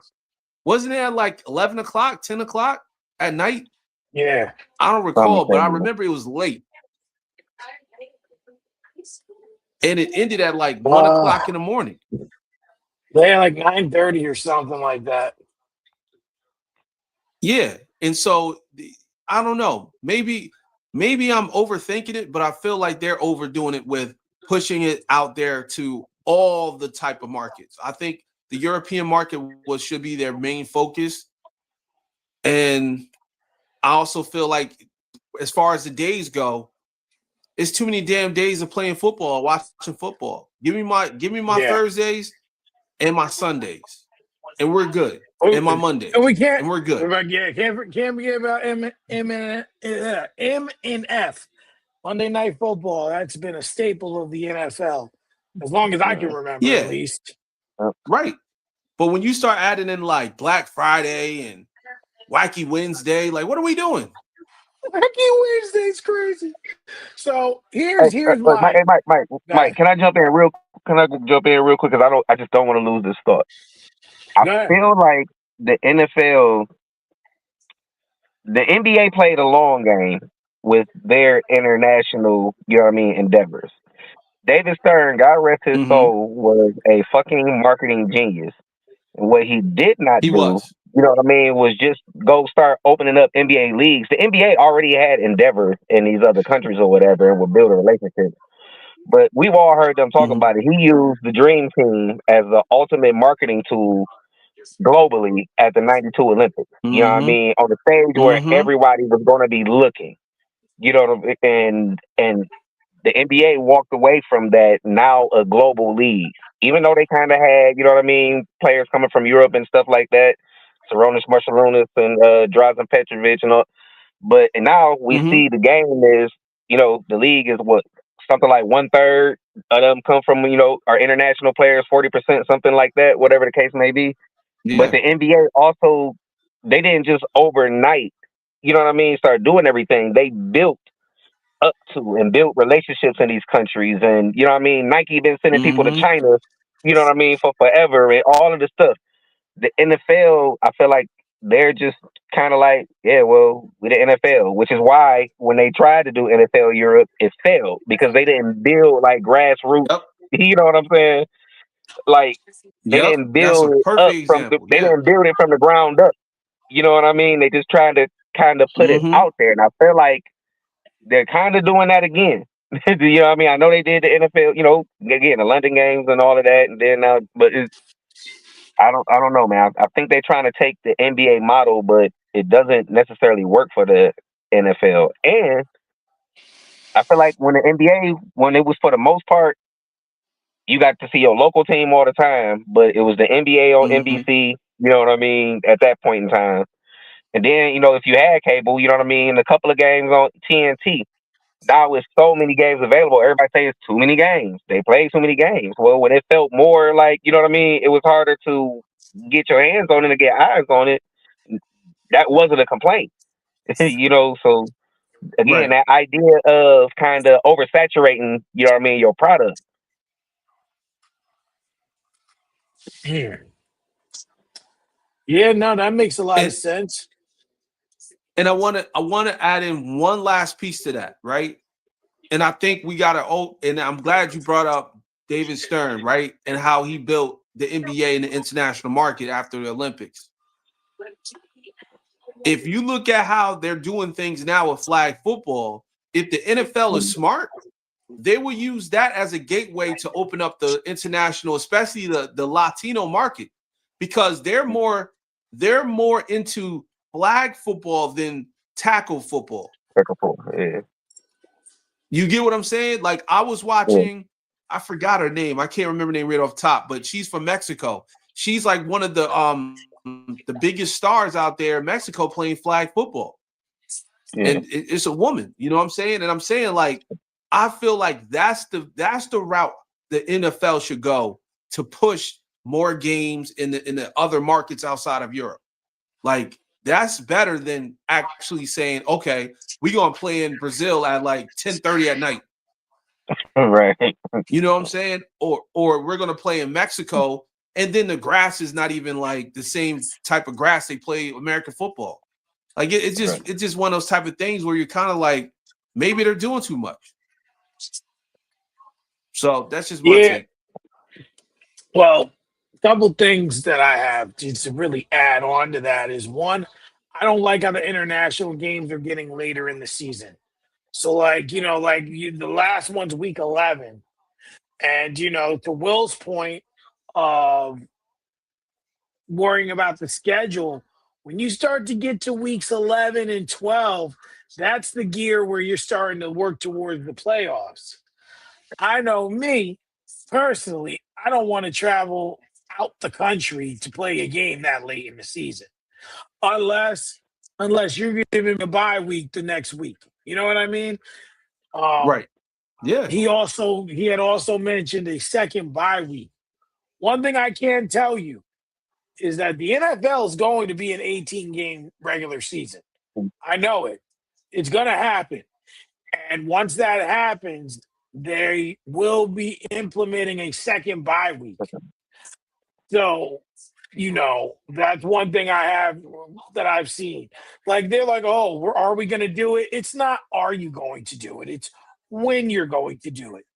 Wasn't it at like 11 o'clock, 10 o'clock at night? Yeah. I don't recall, but I remember it was late. And it ended at like 1 o'clock in the morning. They had like 9:30 or something like that. Yeah. And so I don't know. Maybe I'm overthinking it, but I feel like they're overdoing it with pushing it out there to all the type of markets. I think the European market should be their main focus. And I also feel like as far as the days go, it's too many damn days of playing football, watching football. Give me my Thursdays and my Sundays, and we're good. And my Mondays, and we can't. And we're good. Can't forget about M and F, Monday Night Football. That's been a staple of the NFL as long as I can remember, at least. Right. But when you start adding in like Black Friday and Wacky Wednesday, like what are we doing? Wacky Wednesday's crazy. So here's why. Mike, can I jump in real quick? Because I just don't want to lose this thought. I feel like the NFL, the NBA played a long game with their international, endeavors. David Stern, God rest his soul, was a fucking marketing genius. And what he did not do, was just go start opening up NBA leagues. The NBA already had endeavors in these other countries or whatever and would build a relationship. But we've all heard them talk about it. He used the Dream Team as the ultimate marketing tool globally at the 92 Olympics. You know what I mean? On the stage where everybody was going to be looking. You know what I mean? And the NBA walked away from that, now a global league. Even though they kind of had, players coming from Europe and stuff like that, Sarunas Marciulionis and Drazen Petrovic and all. But now we see the game is, the league is what? Something like 1/3 of them come from, our international players, 40%, something like that, whatever the case may be. Yeah. But the NBA also, they didn't just overnight, start doing everything. They built up to and build relationships in these countries. And, Nike been sending people to China, for forever and all of this stuff. The NFL, I feel like they're just kind of like, we're the NFL, which is why when they tried to do NFL Europe, it failed because they didn't build like grassroots. Yep. You know what I'm saying? Like they didn't build it up they didn't build it from the ground up. You know what I mean? They just tried to kind of put it out there. And I feel like they're kind of doing that again. You know what I mean? I know they did the NFL, again, the London games and all of that. And then now, but I don't know, man. I think they're trying to take the NBA model, but it doesn't necessarily work for the NFL. And I feel like when the NBA, when it was for the most part, you got to see your local team all the time, but it was the NBA on NBC, you know what I mean, at that point in time. And then, if you had cable, you know what I mean, a couple of games on TNT. Now with so many games available, everybody say it's too many games. They play too many games. Well, when it felt more like, you know what I mean, it was harder to get your hands on it and get eyes on it. That wasn't a complaint, So again, that idea of kind of oversaturating, you know what I mean, your product. Yeah, no, that makes a lot of sense. And I want to add in one last piece to that, right? And I think we got to, and I'm glad you brought up David Stern, right? And how he built the NBA and the international market after the Olympics. If you look at how they're doing things now with flag football, if the NFL is smart, they will use that as a gateway to open up the international, especially the Latino market, because they're more into flag football than tackle football. Yeah. You get what I'm saying? Like I was watching, I forgot her name. I can't remember her name right off the top, but she's from Mexico. She's like one of the biggest stars out there in Mexico playing flag football. Yeah. And it's a woman, you know what I'm saying? And I'm saying, like, I feel like that's the route the NFL should go to push more games in the other markets outside of Europe. Like, that's better than actually saying, okay, we're gonna play in Brazil at like 10:30 at night. Right. You know what I'm saying? Or we're gonna play in Mexico, and then the grass is not even like the same type of grass they play American football. Like it's just one of those type of things where you're kind of like, maybe they're doing too much. So that's just my take. Well, a couple things that I have to really add on to that is one, I don't like how the international games are getting later in the season. So, like, the last one's week 11. And, to Will's point of worrying about the schedule, when you start to get to weeks 11 and 12, that's the gear where you're starting to work towards the playoffs. I know me personally, I don't want to travel out the country to play a game that late in the season, unless you're giving me a bye week the next week. You know what I mean? Right. Yeah. He had also mentioned a second bye week. One thing I can tell you is that the NFL is going to be an 18-game regular season. I know it. It's going to happen. And once that happens, they will be implementing a second bye week. So, that's one thing I've seen. Like, they're like, oh, are we going to do it? It's not, are you going to do it? It's when you're going to do it.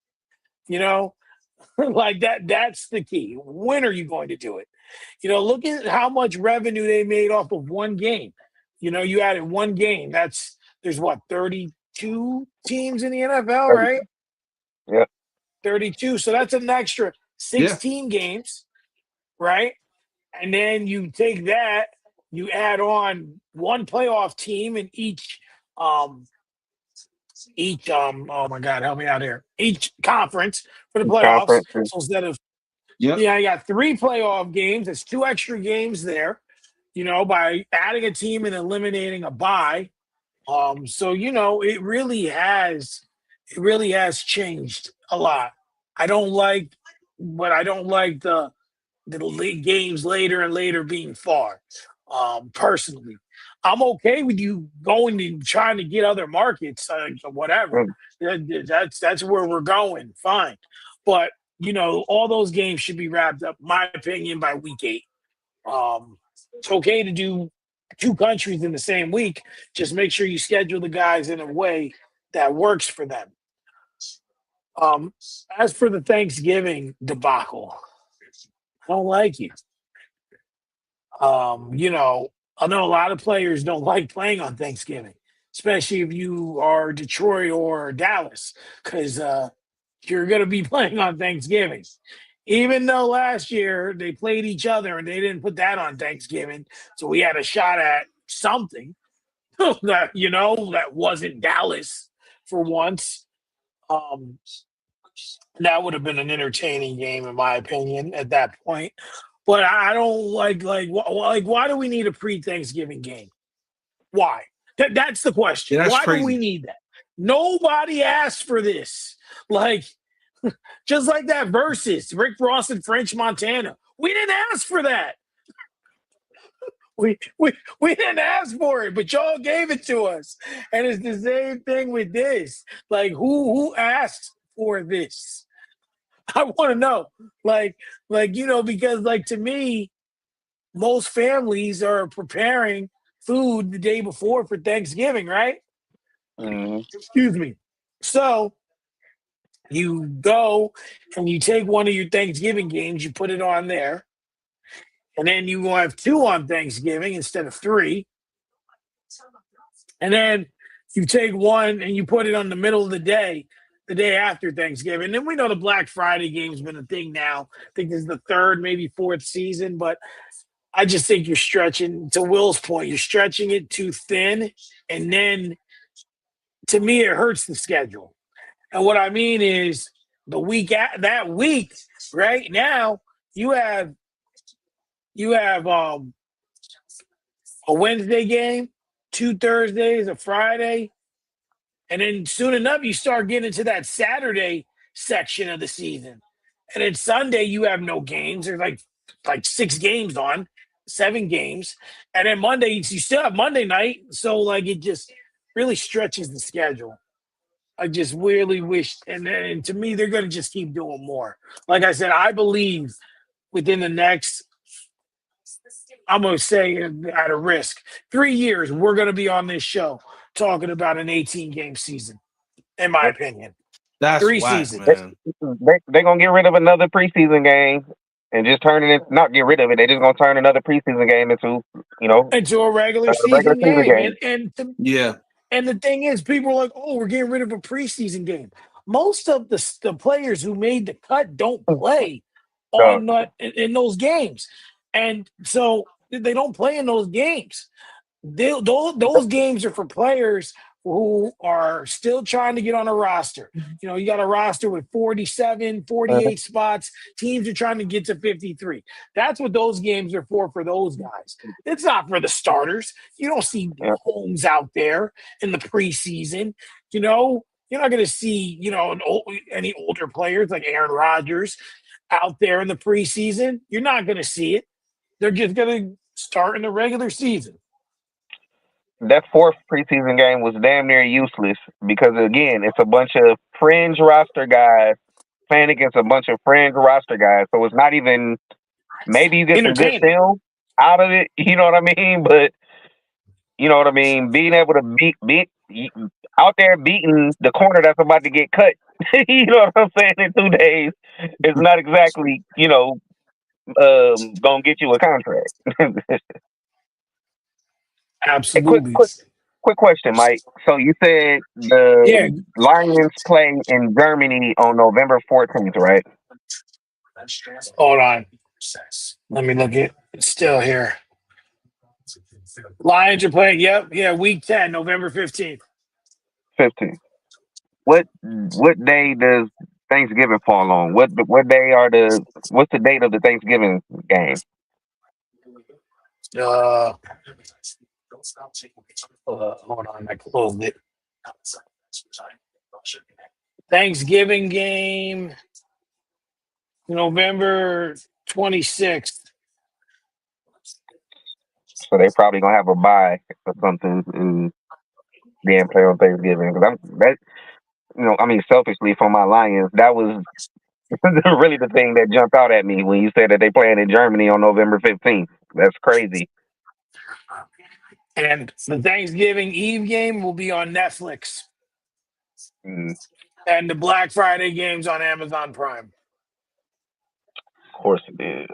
Like that's the key. When are you going to do it? Look at how much revenue they made off of one game. You added one game. There's what, 32 teams in the NFL, right? Yeah. 32. So that's an extra 16 games, right? And then you take that, you add on one playoff team in each oh my God, help me out here. Each conference for the playoffs. So instead of you got 3 playoff games, there's 2 extra games there, by adding a team and eliminating a bye. So it really has changed a lot. I don't like the games later and later being far. Personally, I'm okay with you going and trying to get other markets, whatever. That's where we're going. Fine, but all those games should be wrapped up, my opinion, by week 8. It's okay to do 2 countries in the same week. Just make sure you schedule the guys in a way that works for them. As for the Thanksgiving debacle, I don't like it. I know a lot of players don't like playing on Thanksgiving, especially if you are Detroit or Dallas, because you're going to be playing on Thanksgiving. Even though last year they played each other and they didn't put that on Thanksgiving, so we had a shot at something that that wasn't Dallas for once. That would have been an entertaining game, in my opinion, at that point. But I don't like why do we need a pre-Thanksgiving game? Why? That's the question. Yeah, why crazy. do we need that? Nobody asked for this. Like, just like that versus Rick Ross and French Montana. We didn't ask for that. We didn't ask for it, but y'all gave it to us. And it's the same thing with this. Like, who asked for this? I want to know. Because to me, most families are preparing food the day before for Thanksgiving, right? Mm-hmm. Excuse me. So you go and you take one of your Thanksgiving games, you put it on there, and then you will have 2 on Thanksgiving instead of 3. And then you take one and you put it on the middle of the day after Thanksgiving. And we know the Black Friday game's been a thing now. I think this is the 3rd, maybe 4th season, but I just think you're stretching, to Will's point, you're stretching it too thin. And then to me, it hurts the schedule. And what I mean is that week, right now, you have a Wednesday game, 2 Thursdays, a Friday, and then soon enough you start getting into that Saturday section of the season. And then Sunday you have no games. There's like 6 games on, 7 games. And then Monday you still have Monday night. So like it just really stretches the schedule. I just really wish, and to me, they're going to just keep doing more. Like I said, I believe within the next, I'm going to say at a risk, 3 years, we're going to be on this show talking about an 18-game season, in my opinion. That's 3 whack, seasons. man. They're going to get rid of another preseason game and just turn it, not get rid of it. They're just going to turn another preseason game into, Into a regular a season regular season game. game. Yeah. And the thing is, people are like, oh, we're getting rid of a preseason game. Most of the players who made the cut don't play in those games. And so they don't play in those games. Those games are for players who are still trying to get on a roster. You got a roster with 47, 48 spots. Teams are trying to get to 53. That's what those games are for those guys. It's not for the starters. You don't see Holmes out there in the preseason. You're not going to see, any older players like Aaron Rodgers out there in the preseason. You're not going to see it. They're just going to start in the regular season. That 4th preseason game was damn near useless because, again, it's a bunch of fringe roster guys playing against a bunch of fringe roster guys. So it's not even, maybe you get some good film out of it, you know what I mean? But, you know what I mean? Being able to beat out there beating the corner that's about to get cut, you know what I'm saying, in 2 days is not exactly, going to get you a contract. Absolutely. Quick question, Mike. So you said the Lions play in Germany on November 14th, right? Hold on. Let me look it. It's still here. Lions are playing. Yep. Yeah. Week 10, November 15th. 15th. What day does Thanksgiving fall on? What's the date of the Thanksgiving game? Hold on. I closed it. Thanksgiving game, November 26th. So they probably gonna have a bye or something and then play on Thanksgiving. Because selfishly for my Lions, that was really the thing that jumped out at me when you said that they playing in Germany on November 15th. That's crazy. And the Thanksgiving Eve game will be on Netflix. And the Black Friday game's on Amazon Prime. Of course it is.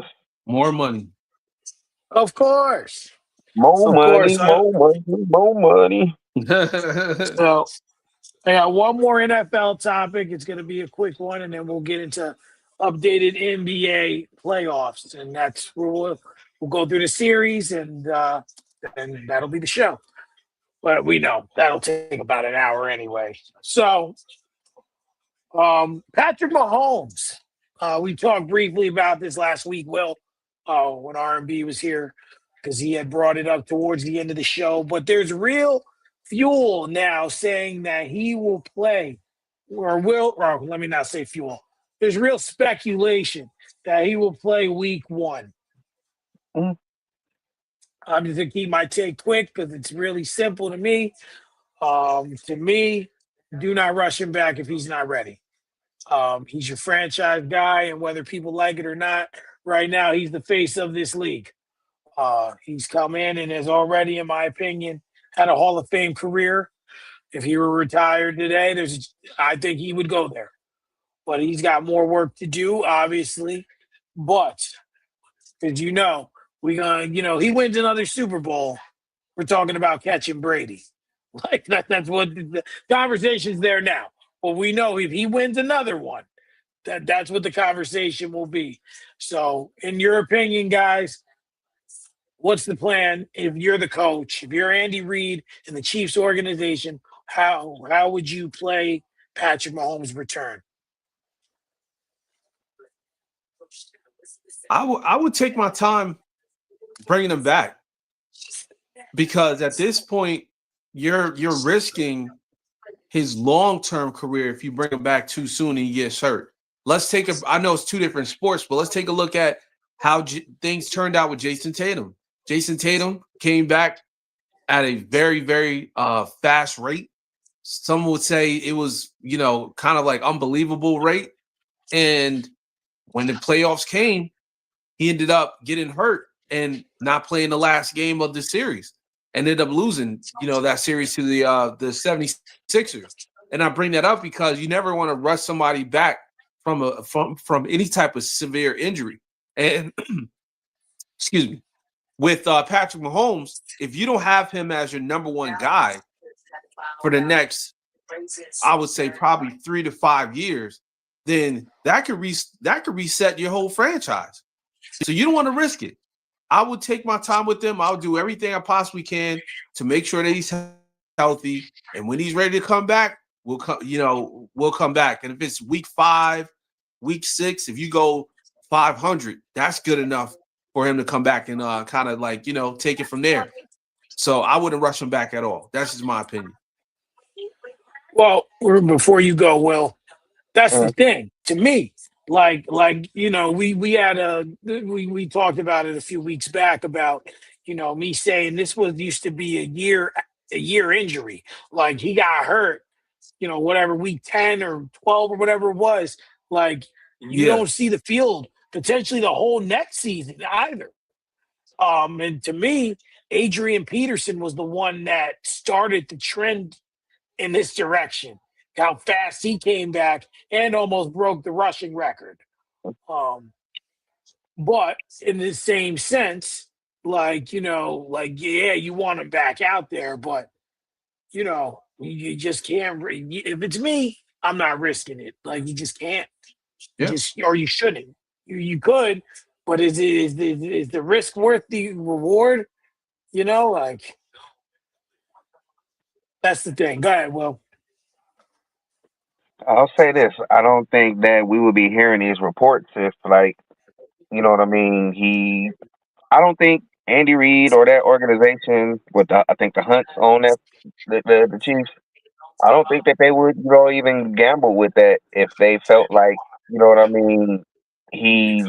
More money. Of course. More money. So I got one more NFL topic. It's going to be a quick one, and then we'll get into updated NBA playoffs. And that's where we'll go through the series, and that'll be the show. But we know that'll take about an hour anyway. So Patrick Mahomes. We talked briefly about this last week, Will, when R&B was here, because he had brought it up towards the end of the show. But there's real fuel now saying that he will play, or let me not say fuel. There's real speculation that he will play week 1. I'm just going to keep my take quick because it's really simple to me. To me, do not rush him back if he's not ready. He's your franchise guy, and whether people like it or not, right now he's the face of this league. He's come in and has already, in my opinion, had a Hall of Fame career. If he were retired today, I think he would go there. But he's got more work to do, obviously. But as you know, he wins another Super Bowl. We're talking about catching Brady. Like that's what the conversation's there now. Well, we know if he wins another one, that's what the conversation will be. So, in your opinion, guys, what's the plan if you're the coach? If you're Andy Reid in the Chiefs organization, how would you play Patrick Mahomes' return? I would take my time bringing him back, because at this point you're risking his long-term career if you bring him back too soon and he gets hurt. I know it's two different sports, but let's take a look at how things turned out with Jason Tatum. Jason Tatum came back at a very, very fast rate. Some would say it was, kind of like unbelievable rate. And when the playoffs came, he ended up getting hurt and not playing the last game of the series. Ended up losing, that series to the 76ers. And I bring that up because you never want to rush somebody back from any type of severe injury. And excuse me, with Patrick Mahomes, if you don't have him as your number one guy for the next, I would say probably 3 to 5 years, then that could reset your whole franchise. So you don't want to risk it. I would take my time with him. I'll do everything I possibly can to make sure that he's healthy. And when he's ready to come back, we'll come back. And if it's week 5, week 6, if you go 500, that's good enough for him to come back and kind of like, take it from there. So I wouldn't rush him back at all. That's just my opinion. Well, before you go, Will, that's the thing to me. Like we talked about it a few weeks back about me saying this used to be a year injury. Like he got hurt, whatever, week 10 or 12 or whatever it was. Like you don't see the field potentially the whole next season either. And to me, Adrian Peterson was the one that started the trend in this direction. How fast he came back and almost broke the rushing record. But in the same sense, you want him back out there, but you just can't. If it's me, I'm not risking it. Like you just can't. Or you shouldn't. You could, but is the risk worth the reward? That's the thing. Go ahead, Will. I'll say this: I don't think that we would be hearing these reports if, like, you know what I mean. I don't think Andy Reid or that organization I think the Hunts own that the Chiefs. I don't think that they would, even gamble with that if they felt like, you know what I mean, he's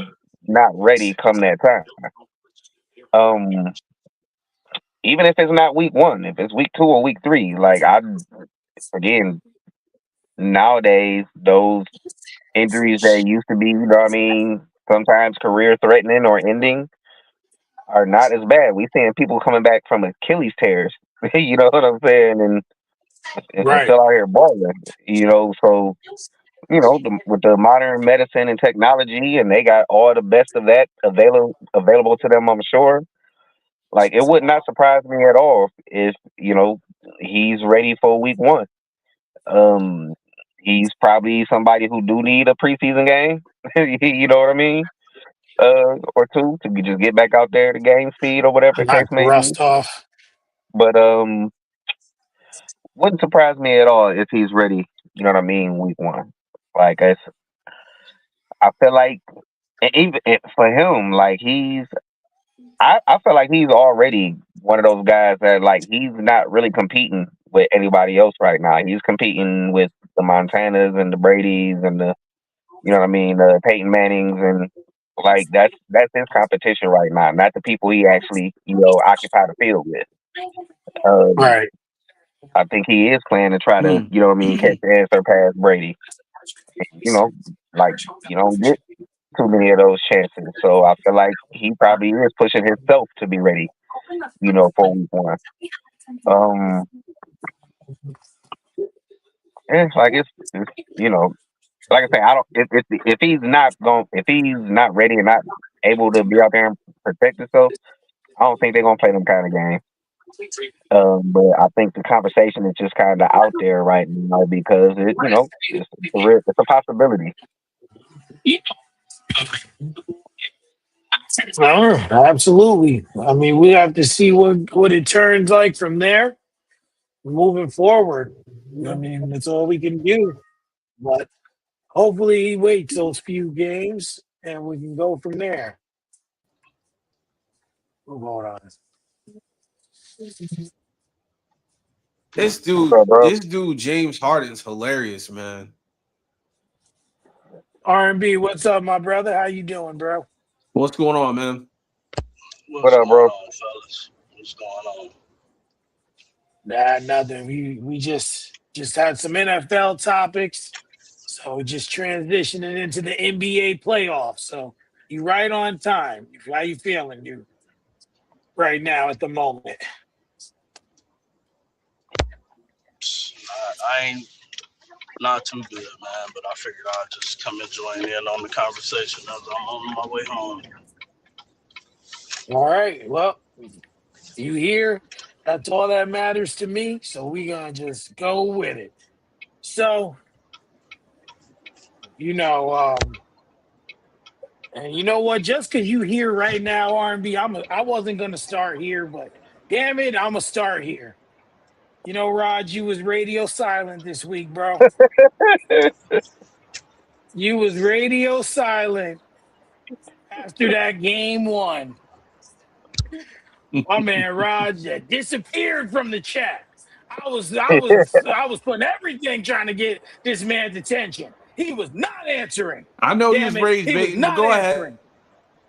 not ready come that time. Um, Even if it's not week 1, if it's week 2 or week 3, like again, nowadays those injuries that used to be, sometimes career threatening or ending are not as bad. We seeing people coming back from Achilles tears, you know what I'm saying, and Right. still out here balling, so. With the modern medicine and technology, and they got all the best of that available to them, I'm sure. Like, it would not surprise me at all if he's ready for week 1. He's probably somebody who do need a preseason game. You know what I mean? Or 2 to just get back out there to game speed or whatever the case Knock the may be. rust off. But wouldn't surprise me at all if he's ready. You know what I mean? Week 1. Like I feel like, and even for him, like I feel like he's already one of those guys that, like, he's not really competing with anybody else right now. He's competing with the Montanas and the Bradys and the, the Peyton Mannings, and like that's his competition right now, not the people he actually, occupy the field with. Right. I think he is playing to try to, catch and surpass Brady. Like, you don't get too many of those chances. So I feel like he probably is pushing himself to be ready, for week 1. Like it's like I say, I don't if he's not ready and not able to be out there and protect himself, I don't think they're gonna play them kind of game. But I think the conversation is just kind of out there right now because it's a possibility. Absolutely. I mean, we have to see what it turns like from there moving forward. I mean, that's all we can do. But hopefully he waits those few games and we can go from there. Hold on. This dude, James Harden's hilarious, man. R&B, what's up, my brother? How you doing, bro? What's going on, man? What up, bro? On, fellas? What's going on? Nah, nothing. We just had some NFL topics, so just transitioning into the NBA playoffs. So you right on time. How you feeling, dude? Right now at the moment. I ain't not too good, man, but I figured I'd just come and join in on the conversation as I'm on my way home. All right. Well, you here? That's all that matters to me. So we gonna just go with it. So, and you know what? Just because you here right now, R&B, I wasn't gonna start here, but damn it, I'm gonna start here. You know, Raj, you was radio silent this week, bro. You was radio silent after that game one. My man Raj disappeared from the chat. I was putting everything trying to get this man's attention. He was not answering. I know you Damn was it, raised he was baiting, not but go answering.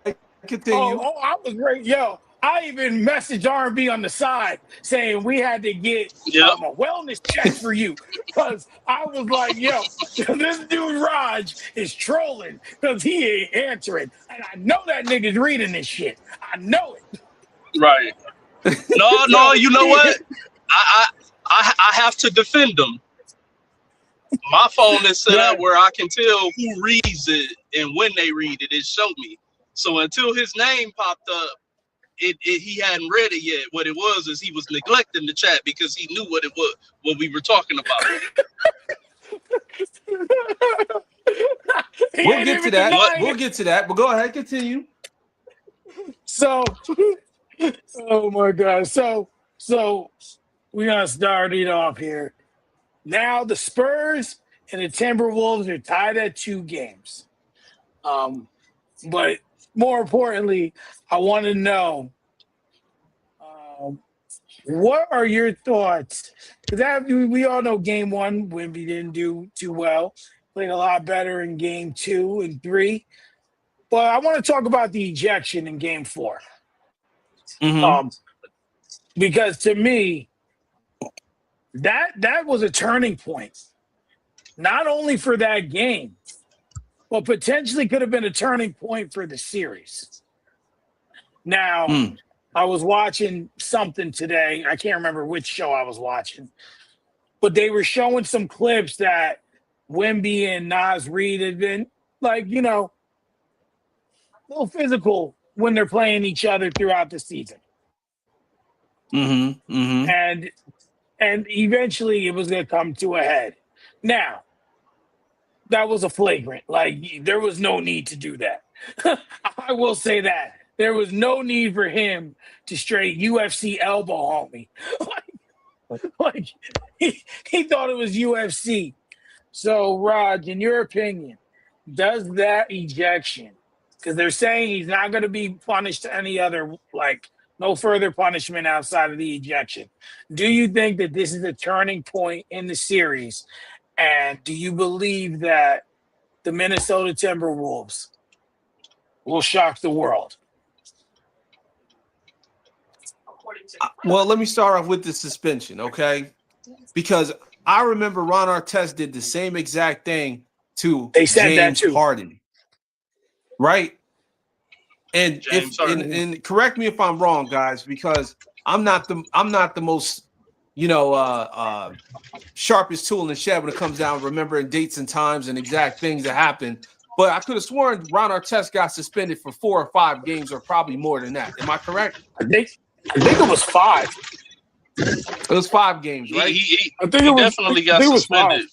ahead. Continue. I was great. Yo, I even messaged R&B on the side saying we had to get a wellness check for you because I was like, yo, this dude Raj is trolling because he ain't answering, and I know that nigga's reading this shit. I know it. Right. No, you know what? I have to defend them. My phone is set up where I can tell who reads it and when they read it. It showed me. So until his name popped up, he hadn't read it yet. What it was is he was neglecting the chat because he knew what it was, what we were talking about. We'll get to that. We'll get to that. But go ahead, continue. So, oh my God. So we're gonna start it off here. Now the Spurs and the Timberwolves are tied at 2 games. But more importantly, I want to know what are your thoughts? Because we all know game 1, Wemby didn't do too well. Played a lot better in game 2 and 3. But I want to talk about the ejection in game 4. Mm-hmm. Because to me, that was a turning point. Not only for that game, but potentially could have been a turning point for the series. Now, I was watching something today. I can't remember which show I was watching, but they were showing some clips that Wemby and Naz Reid had been like, a little physical when they're playing each other throughout the season. Mm-hmm. Mm-hmm. And eventually it was going to come to a head. Now, that was a flagrant. Like, there was no need to do that. I will say that. There was no need for him to straight UFC elbow homie. like he thought it was UFC. So, Raj, in your opinion, does that ejection, because they're saying he's not going to be punished any other, no further punishment outside of the ejection. Do you think that this is a turning point in the series? And do you believe that the Minnesota Timberwolves will shock the world? Well, let me start off with the suspension, okay? Because I remember Ron Artest did the same exact thing to James Harden, right? And and correct me if I'm wrong, guys, because I'm not the most sharpest tool in the shed when it comes down to remembering dates and times and exact things that happen. But I could have sworn Ron Artest got suspended for 4 or 5 games, or probably more than that. Am I correct? I think it was 5. It was 5 games, right? He definitely got suspended.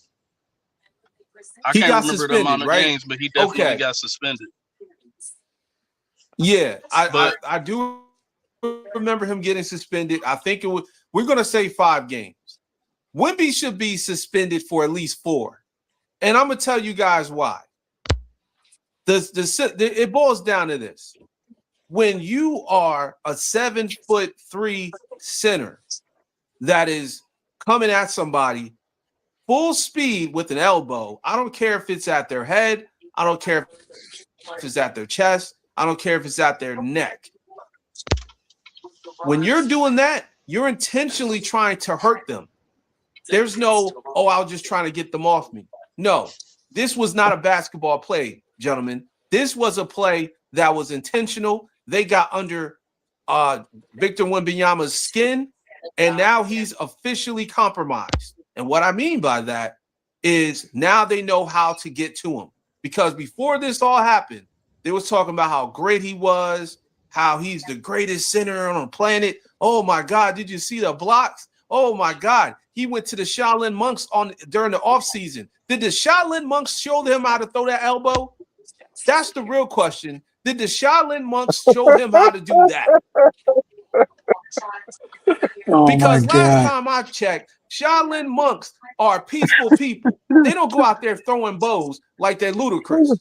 I can't remember the amount of games, but he definitely got suspended. Yeah, I do remember him getting suspended. I think we're going to say 5 games. Wemby should be suspended for at least 4. And I'm going to tell you guys why. It boils down to this. When you are a 7'3" center that is coming at somebody full speed with an elbow, I don't care if it's at their head, I don't care if it's at their chest, I don't care if it's at their neck. When you're doing that, you're intentionally trying to hurt them. There's no, oh, I was just trying to get them off me. No, this was not a basketball play, gentlemen. This was a play that was intentional. They got under Victor Wembanyama's skin, and now he's officially compromised. And what I mean by that is now they know how to get to him. Because before this all happened, they was talking about how great he was, how he's the greatest center on the planet. Oh, my God, did you see the blocks? Oh, my God, he went to the Shaolin monks during the offseason. Did the Shaolin monks show him how to throw that elbow? That's the real question. Did the Shaolin monks show him how to do that? Because last time I checked, Shaolin monks are peaceful people. They don't go out there throwing bows like they're ludicrous.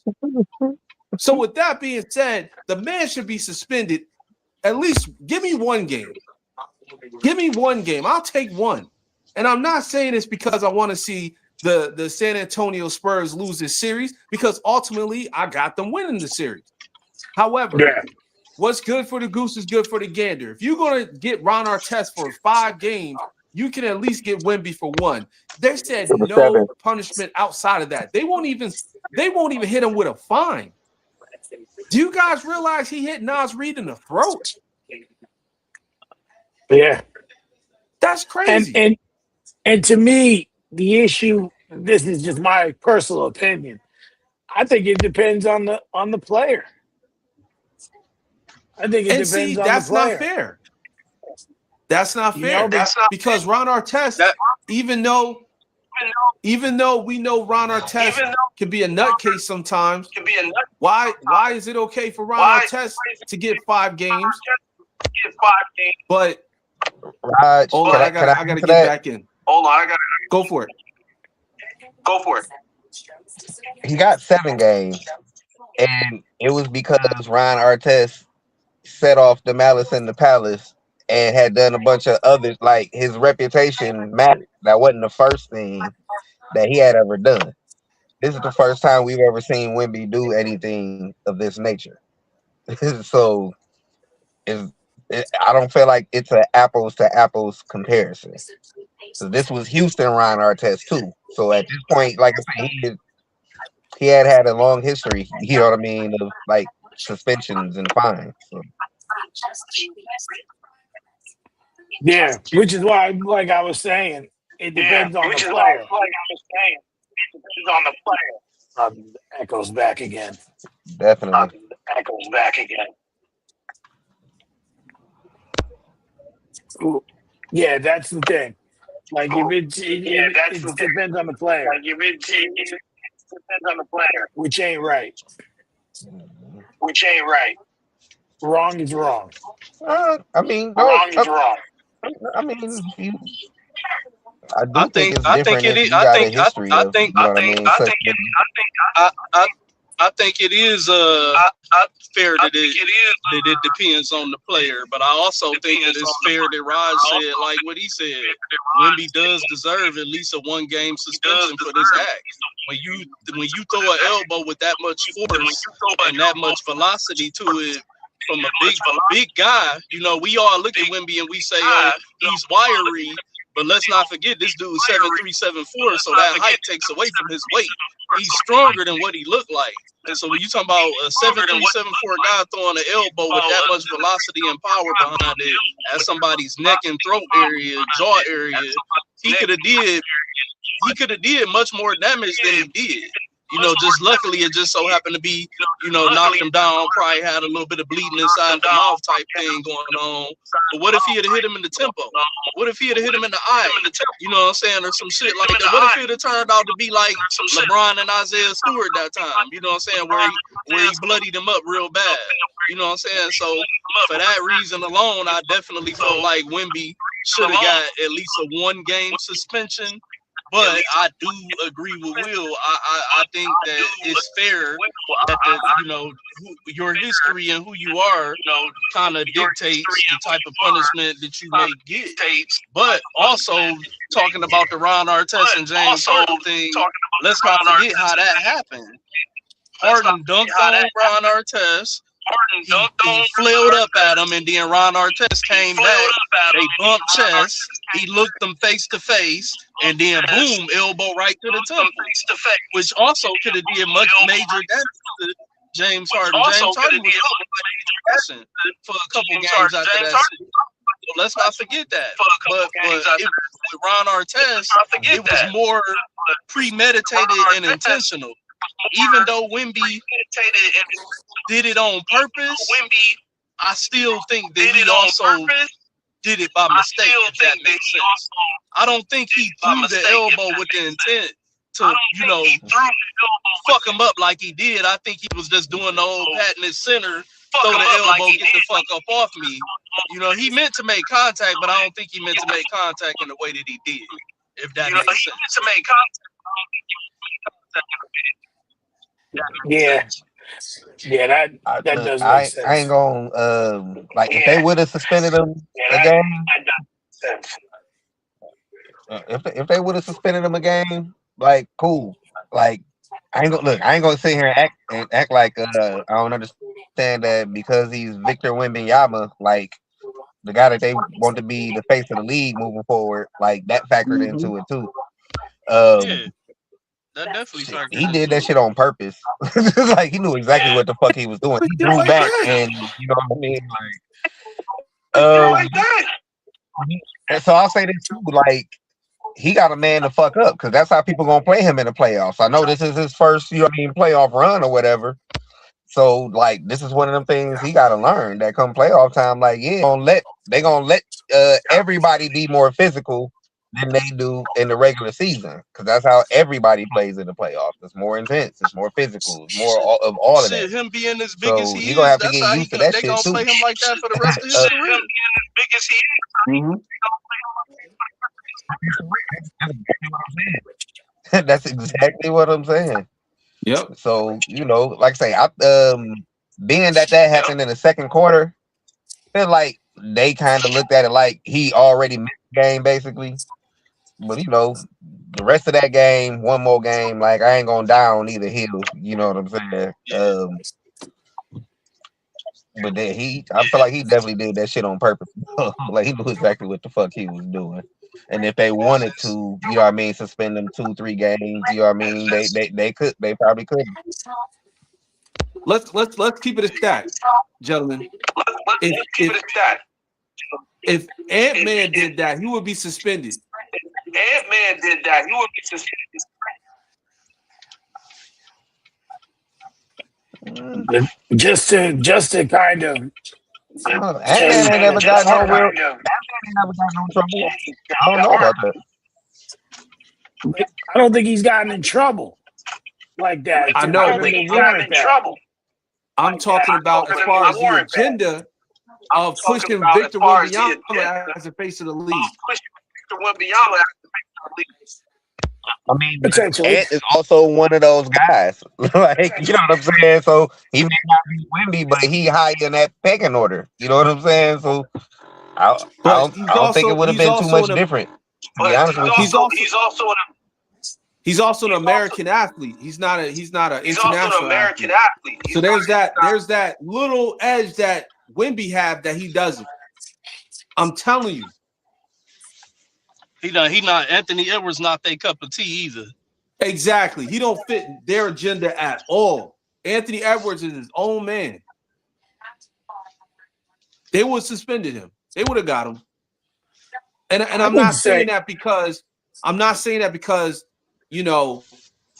So with that being said, the man should be suspended. At least give me 1 game. Give me 1 game. I'll take 1. And I'm not saying this because I want to see the San Antonio Spurs lose this series, because ultimately I got them winning the series. However, what's good for the goose is good for the gander. If you're going to get Ron Artest for 5 games, you can at least get Wemby for 1. They said no punishment outside of that. They won't even hit him with a fine. Do you guys realize he hit Nas Reed in the throat? Yeah. That's crazy. And to me, the issue, this is just my personal opinion, I think it depends on the player. I think it depends on the player. That's not fair. That's not fair. Because Ron Artest, even though we know Ron Artest can be a nutcase sometimes, why is it okay for Ron Artest to get 5 games? But Raj, hold on, I gotta get back in. Hold on, go for it. Go for it. He got 7 games, and it was because Ron Artest set off the Malice in the Palace and had done a bunch of others. Like, his reputation mattered. That wasn't the first thing that he had ever done. This is the first time we've ever seen Wemby do anything of this nature. So I don't feel like it's an apples to apples comparison. So this was Houston Ron Artest too. So at this point, like I said, he had a long history, you know what I mean, of like suspensions and fines. So. Yeah, which is why, like I was saying, it depends on the player. Echoes back again. Definitely. Echoes back again. Ooh. Yeah, that's the thing. Like, if it depends on the player. Which ain't right. Wrong is wrong. I mean, wrong is wrong. I mean, I think it's different if you got a history of, you know what I mean? I think it is fair that it depends on the player, but I also think that it's fair that Raj said, like what he said, Wemby does deserve at least a 1-game suspension for this act. When you throw an elbow with that much force and that much velocity to it from a big guy, you know, we all look at Wemby and we say, oh, he's wiry, but let's not forget this dude is 7'3", 7'4", so that height takes away from his weight. He's stronger than what he looked like. And so when you talk about a 7'3", 7'4" guy throwing an elbow with that much velocity and power behind it at somebody's neck and throat area, jaw area, he could have did much more damage than he did. Just luckily it just so happened to be, knocked him down, probably had a little bit of bleeding inside the mouth type thing going on. But what if he had hit him in the tempo? What if he had hit him in the eye? You know what I'm saying? Or some shit like that. What if it had turned out to be like LeBron and Isaiah Stewart that time? You know what I'm saying? Where he bloodied him up real bad. You know what I'm saying? So for that reason alone, I definitely felt like Wemby should have got at least a 1-game suspension. But I do agree with Will. I think that it's fair that your history and who you are kind of dictates the type of punishment that you may get. But also talking about the Ron Artest and James Harden thing, let's not forget how that happened. Harden dunked on Ron Artest. He flailed up at him, and then Ron Artest came back. They bumped chests. He looked them face to face, and then boom, elbow right to the temple, which also could have did much major damage to James Harden. James Harden was for a couple games after that. So let's not forget that. But with Ron Artest, it was more premeditated and intentional. Even though Wemby did it on purpose, I still think that he also did it by mistake, if that makes sense. I don't think he threw the elbow with the intent to, fuck him up like he did. I think he was just doing the old pat in his center, throw the elbow, get the fuck up off me. He meant to make contact, but I don't think he meant to make contact in the way that he did, if that makes sense. Yeah, that does make sense. I ain't gonna if they would have suspended him a game. If they would have suspended him a game, cool. I ain't gonna sit here and act like I don't understand that because he's Victor Wembanyama, the guy that they want to be the face of the league moving forward. That factored into it too. Yeah. That definitely he did that shit on purpose. He knew exactly what the fuck he was doing. He drew back, and you know what I mean. And so I'll say this too, he got a man to fuck up because that's how people gonna play him in the playoffs. I know this is his first, playoff run or whatever. So this is one of them things he got to learn. That come playoff time, they gonna let everybody be more physical than they do in the regular season, because that's how everybody plays in the playoffs. It's more intense, it's more physical, it's more of all of that. Him being as big as he gonna have is, to get used to that shit too. They gonna play him like that for the rest of his career. That's exactly what I'm saying. Yep. So like I say, being that happened in the second quarter, I feel like they kind of looked at it like he already missed the game basically. But the rest of that game, one more game, I ain't gonna die on either hill. You know what I'm saying? But then I feel like he definitely did that shit on purpose. He knew exactly what the fuck he was doing. And if they wanted to, suspend them 2-3 games, they probably could. Let's keep it a stat, gentlemen. If Ant-Man did that, he would be suspended. Just to kind of. Ant-Man ain't never got nowhere. Ant-Man never got no trouble. I don't know about that. I don't think he's gotten in trouble like that. I know, but he's gotten in trouble. I'm talking about as far as the agenda of pushing Victor Wembanyama as the face of the league. I mean, Ant is also one of those guys. You know what I'm saying? So he may not be Wemby, but he high in that pecking order. You know what I'm saying? So I don't think it would have been too much different. To be honest with you. He's also an American athlete. He's not an international athlete. So there's that little edge that Wemby have that he doesn't. I'm telling you. He not Anthony Edwards, not their cup of tea either. Exactly. He don't fit their agenda at all. Anthony Edwards is his own man. They would have suspended him. They would have got him. And I'm not saying that because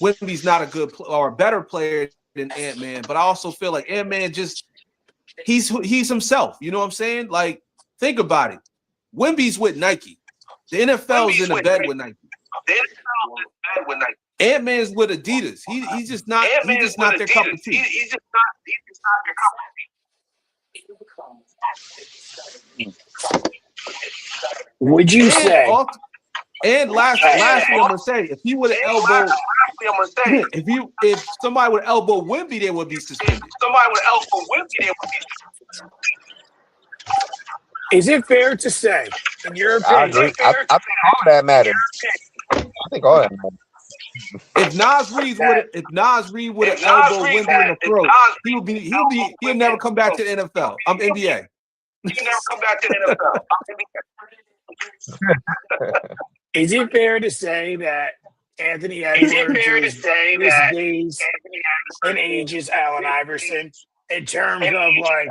Wemby's not a good or a better player than Ant-Man, but I also feel like Ant-Man just he's himself. You know what I'm saying? Like, think about it. Wemby's with Nike. The NFL's in the bed with Nike. Ant-Man's with Adidas. He's just not their cup of tea. He's just not their cup of tea. Would you say? And lastly, I'm gonna say, if he would have elbowed, if somebody would elbow Wemby, they would be suspended. Is it fair to say, in your I opinion? agree. I think all that matters. I think all that matters. If Nas Reed would have elbowed Wemby in the throat, he'll never come back to the NFL. I'm NBA. He'll never come back to the NFL. Is it fair to say that Anthony Edwards is days and ages Allen Iverson in terms of like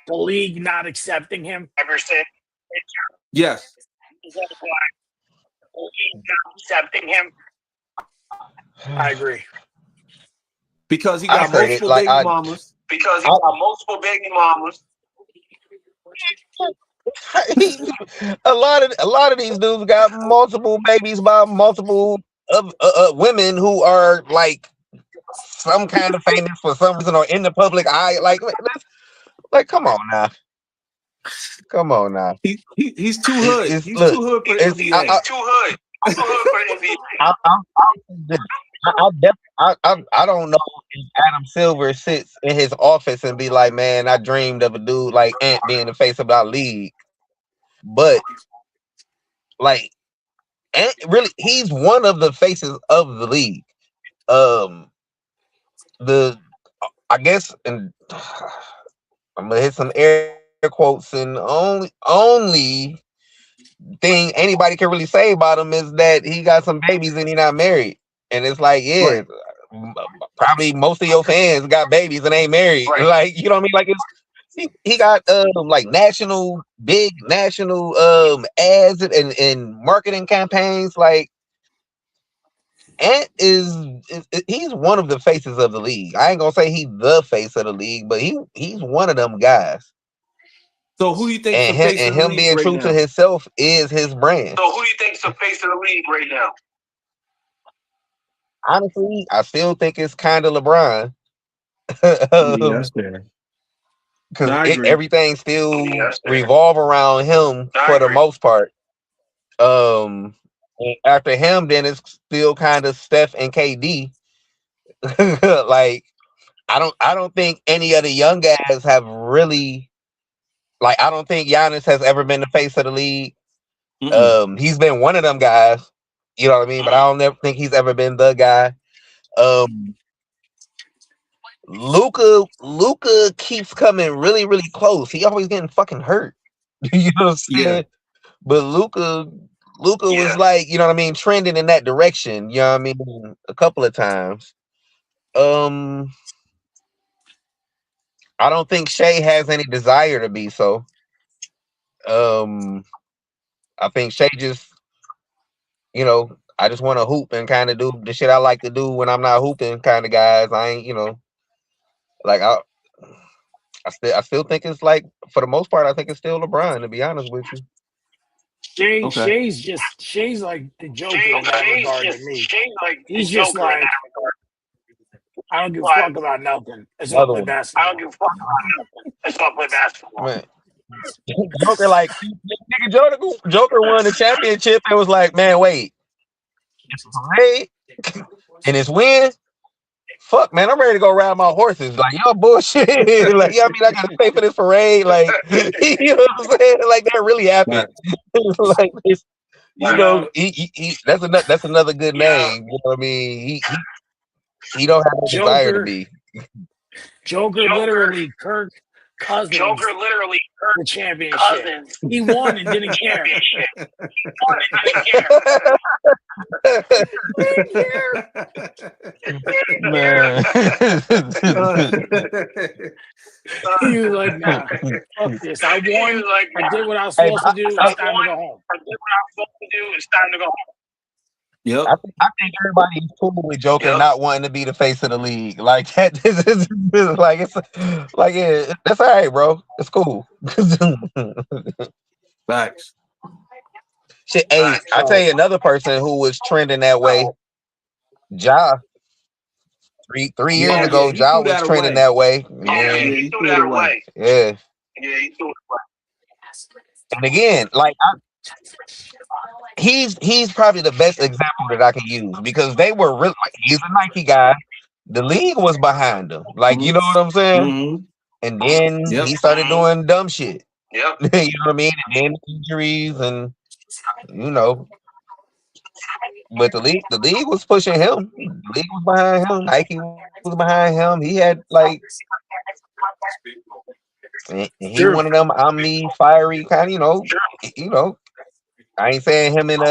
the league not accepting him? Yes. Accepting him. I agree. Because he got multiple baby mamas. A lot of these dudes got multiple babies by multiple women who are like some kind of famous for some reason or in the public eye. Like come on now. He's too hood. He's too hood for NBA. I don't know if Adam Silver sits in his office and be like, man, I dreamed of a dude like Ant being the face of our league. But like Ant really, he's one of the faces of the league. I guess, and I'm gonna hit some air quotes, and only thing anybody can really say about him is that he got some babies and he's not married. And it's like, yeah, probably most of your fans got babies and ain't married. Right. Like, you know what I mean? Like, he got like big national ads and marketing campaigns. Like, Ant he's one of the faces of the league. I ain't gonna say he's the face of the league, but he's one of them guys. So who do you think? And him being true to himself is his brand. So who do you think's the face of the league right now? Honestly, I still think it's kind of LeBron. That's fair. Because everything still revolve around him for the most part. After him, then it's still kind of Steph and KD. Like, I don't think any of the young guys have really. Like, I don't think Giannis has ever been the face of the league. He's been one of them guys. You know what I mean? But I don't ever think he's ever been the guy. Luka keeps coming really, really close. He always getting fucking hurt. You know what I'm saying? Yeah. But Luka was like, you know what I mean, trending in that direction. You know what I mean? A couple of times. I don't think Shea has any desire to be so. I think Shea just, you know, I just want to hoop and kind of do the shit I like to do when I'm not hooping kind of guys. I ain't, you know, like I still think it's like, for the most part, I think it's still LeBron, to be honest with you. Shay's like the Joker in that regard to me. He's just like, I don't give a fuck about nothing. It's all play basketball. I don't give a fuck about nothing. It's all play basketball. Man. Joker, like, Joker won the championship and was like, man, wait, it's a parade and it's win. Fuck, man, I'm ready to go ride my horses. Like, y'all bullshit. Like, y'all mean I gotta pay for this parade? Like, you know what I'm saying? Like, that really happened. Like, this, you know, he that's another good name. You know what I mean? He don't have a desire to be. Joker literally Kirk Cousins. The championship. Cousins. He won and didn't care. Man. He was like, nah, fuck this. I won. I did what I was supposed to do. It's time to go home. Yep. I think everybody's cool with Joker not wanting to be the face of the league. Like that, this is like it's like yeah, that's all right, bro. It's cool. Facts. Shit, hey, I tell you another person who was trending that way. Ja, three years Oh ago, yeah, he Ja threw was that trending away. that way. Yeah, he threw it away. Yeah. And again, like he's probably the best example that I can use because they were really like, he's a Nike guy. The league was behind him. Like, you know what I'm saying? Mm-hmm. And then Yep. he started doing dumb shit. Yep. You know what I mean? And then injuries and you know. But the league was pushing him. The league was behind him. Nike was behind him. He had like and he one of them omni fiery kind of, you know, I ain't saying him and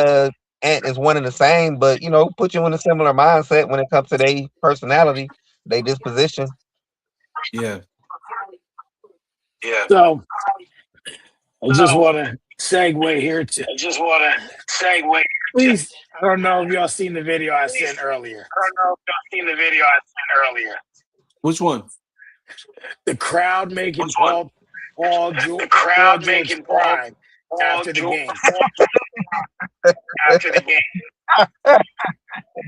Ant is one and the same, but you know, put you in a similar mindset when it comes to their personality, their disposition. Yeah. Yeah. So I just want to segue here to. Please, I don't know if y'all seen the video I sent earlier. Which one? The crowd making Paul George cry after the game.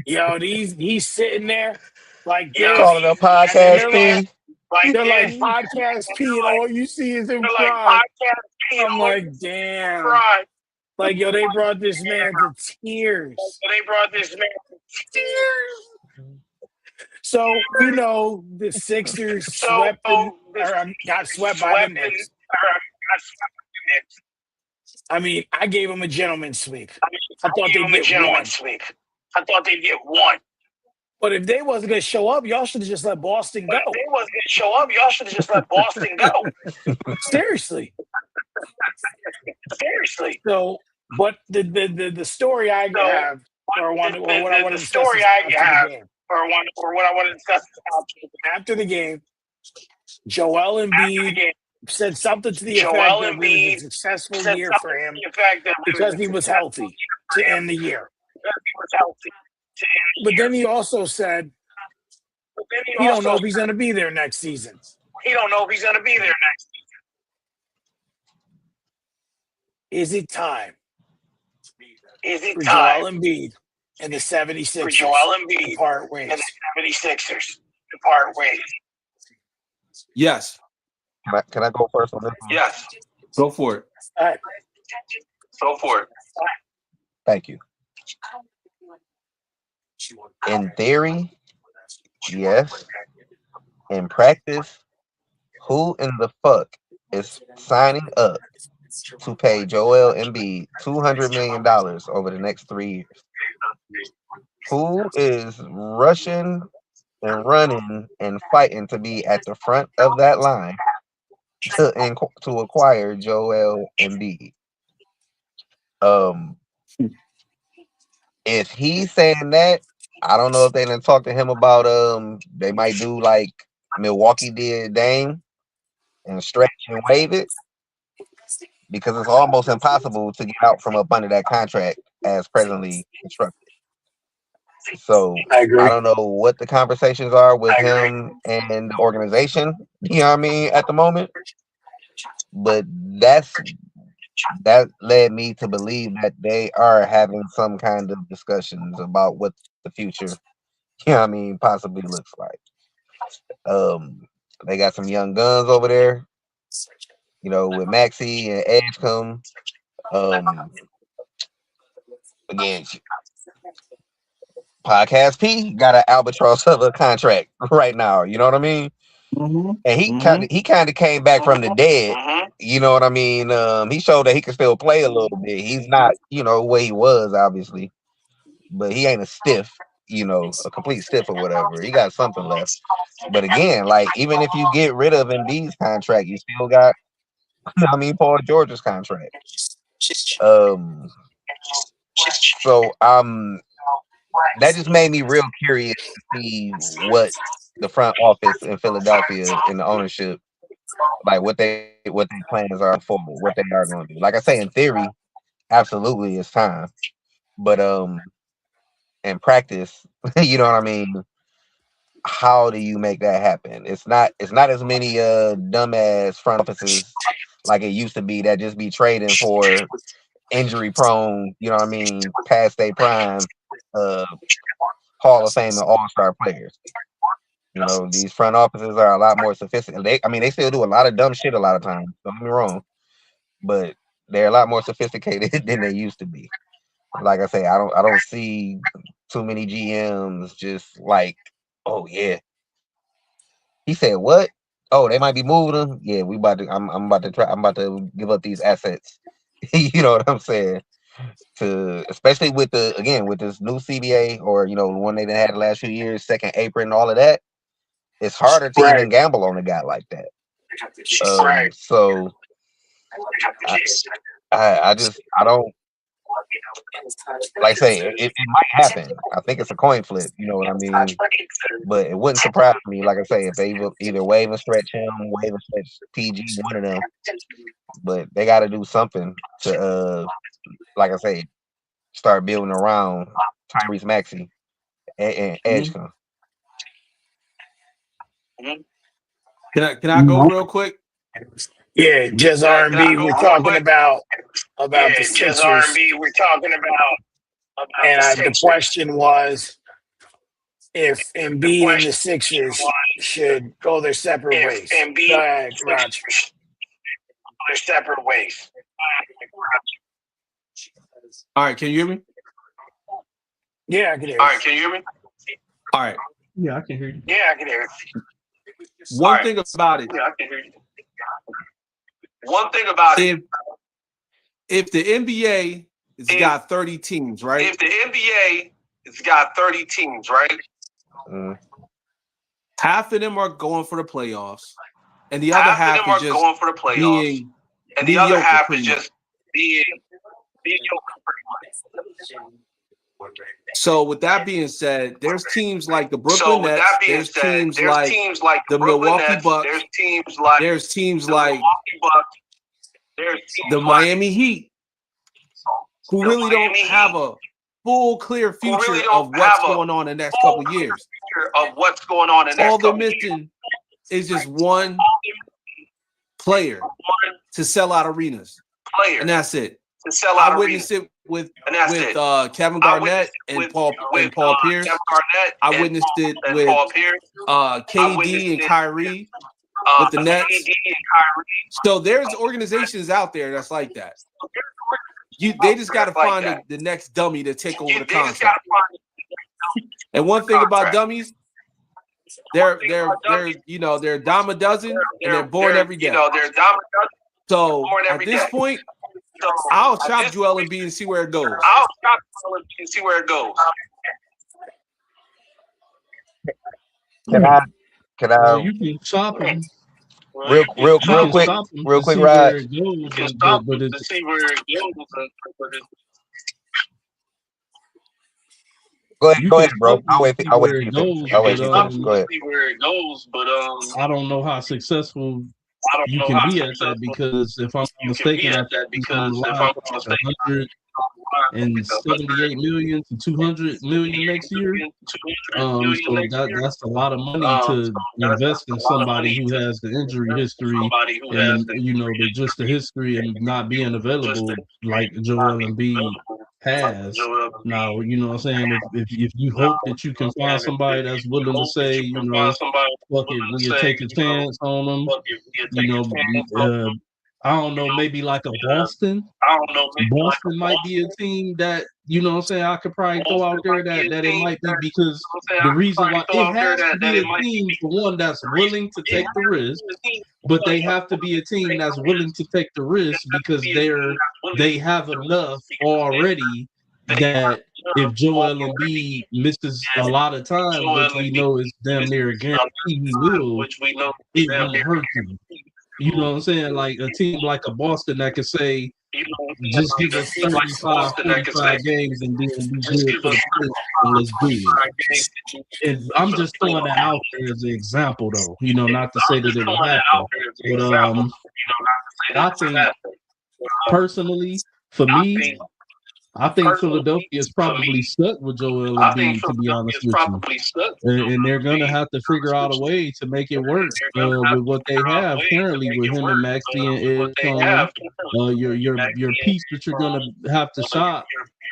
Yo, he's sitting there like this. Calling a podcast thing. They're like podcast P, and all you see is him cry. I'm like, damn. Like, yo, they brought this man to tears. So, you know, the Sixers got swept by the Knicks. I mean, I gave them a gentleman's sweep. I thought they'd get one. But if they wasn't going to show up, y'all should have just let Boston go. Seriously. So, but the story I have, or what I want to discuss after the game, Joel Embiid said something to the effect that it was a successful year for him because he was healthy to end the year. But then he also said he don't know if he's going to be there next season. Is it time for Joel Embiid and the 76ers to part ways? Yes. Can I go first on this one? Yes. Go for it. All right. Thank you. In theory, yes. In practice, who in the fuck is signing up to pay Joel Embiid $200 million over the next 3 years? Who is rushing and running and fighting to be at the front of that line to acquire Joel Embiid? If he's saying that, I don't know if they didn't talk to him about they might do like Milwaukee did Dame and stretch and waive it because it's almost impossible to get out from up under that contract as presently constructed. So I agree. I don't know what the conversations are with him and the organization, you know what I mean, at the moment. But that led me to believe that they are having some kind of discussions about what the future, you know what I mean, possibly looks like. They got some young guns over there, you know, with Maxey and Edgecombe. Again, Podcast P got an albatross of a contract right now. You know what I mean? Mm-hmm. And he kind of came back from the dead. You know what I mean? He showed that he can still play a little bit. He's not, you know, where he was, obviously, but he ain't a stiff, you know, a complete stiff or whatever. He got something left. But again, like even if you get rid of Embiid's contract, you still got, I mean, Paul George's contract. So that just made me real curious to see what the front office in Philadelphia and the ownership, like what their plans are for what they are going to do. Like I say, in theory, absolutely it's time. But and practice, you know what I mean? How do you make that happen? It's not as many dumbass front offices like it used to be that just be trading for injury prone, you know what I mean, past their prime Hall of Fame and all-star players. You know, these front offices are a lot more sophisticated. They still do a lot of dumb shit a lot of times. Don't get me wrong, but they're a lot more sophisticated than they used to be. Like I say, I don't see too many GMs just like, oh yeah. He said what? Oh, they might be moving them. Yeah, I'm about to give up these assets. You know what I'm saying? Especially with this new CBA, or the one they had the last few years, second apron and all of that. It's harder to even gamble on a guy like that. So I don't, like I say, it might happen. I think it's a coin flip, you know what I mean? But it wouldn't surprise me, like I say, if they either wave and stretch him, wave and stretch PG, one of them. But they got to do something to, like I say, start building around Tyrese Maxey and Edgecombe. Can I go real quick? Yeah, just R&B. We're talking about the Sixers. And the question was if Embiid and the Sixers should go their separate ways. Go ahead, Raj. Their separate ways. All right, can you hear me? Yeah, I can hear you. All right, can you hear me? All right. Yeah, I can hear you. Yeah, I can hear you. One thing about it. Yeah, I can hear you. One thing about it. If the NBA has got 30 teams, right? If the NBA has got 30 teams, right? Half of them are going for the playoffs, and the other half is just going for the playoffs, being and the other half is just being So with that being said, there's teams like the Brooklyn Nets, there's teams like the Milwaukee Bucks, there's teams like the Miami Heat, who really don't have a full, clear future of what's going on in the next couple of years. All they're missing is just one player to sell out arenas, and that's it. I witnessed it with Kevin Garnett and Paul Pierce. I witnessed it with KD and Kyrie with the Nets. So there's organizations out there that's like that. They just got to find the next dummy to take over the contract. And one thing about dummies, they're a dime a dozen, and they're born every day. So at this point, I'll chop Joel Embiid and see where it goes. Can I? Well, you can chop him. Real quick, Rod. Go ahead, bro. I'll wait for you. Go ahead. Where it goes, but I don't know how successful you can be at that, because if I'm mistaken, at that, because if I'm mistaken, 178 million to 200 million next year. So that's a lot of money to invest in somebody who has the injury history and the history and not being available like Joel Embiid has. Now, you know what I'm saying? If you hope that you can find somebody that's willing to say, fuck it, we'll take a chance on them. I don't know, maybe like a Boston. Boston might be a team that, I could probably throw out there that it might be, because the reason why it has to be a team, for one, that's willing to take the risk, but they have to be a team that's willing to take the risk because they have enough already that if Joel Embiid misses a lot of time, which we know is damn near a guarantee he will, it won't hurt him. You know what I'm saying? Like a team like a Boston that could say, just give us 35, 45 games and then be good for the playoffs, and let's do it. And I'm just throwing that out there as an example, though. Not to say that it will happen. But I think, personally, for me, I think personally, Philadelphia is for probably me, stuck with Joel I think Embiid, to be Philadelphia honest is with you. probably stuck. And they're going to have to figure out a way to make it work They're gonna have with to what they figure out a have way to currently make with it him and work Maxey and with what Edge they on. have. Your piece that you're going to have to shop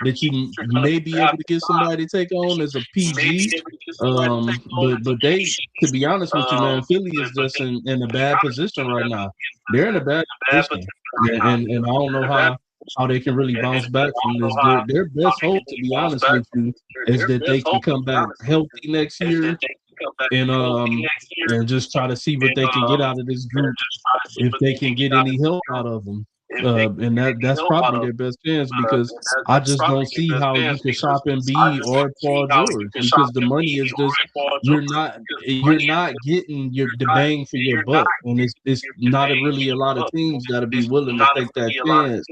that you may be able to get somebody to take on is a PG. But they, to be honest with you, man, Philly is just in a bad position right now. They're in a bad position, and I don't know how they can really bounce back from this. Their best hope, to be honest with you, is that they can come back healthy next year and just try to see what they can get out of this group if they can get any help out of them. And that's probably their best chance because I just don't see how you can shop Embiid or Paul George because the money is just you're not getting the bang for your buck, and it's not really a lot of teams that'll be willing to take that chance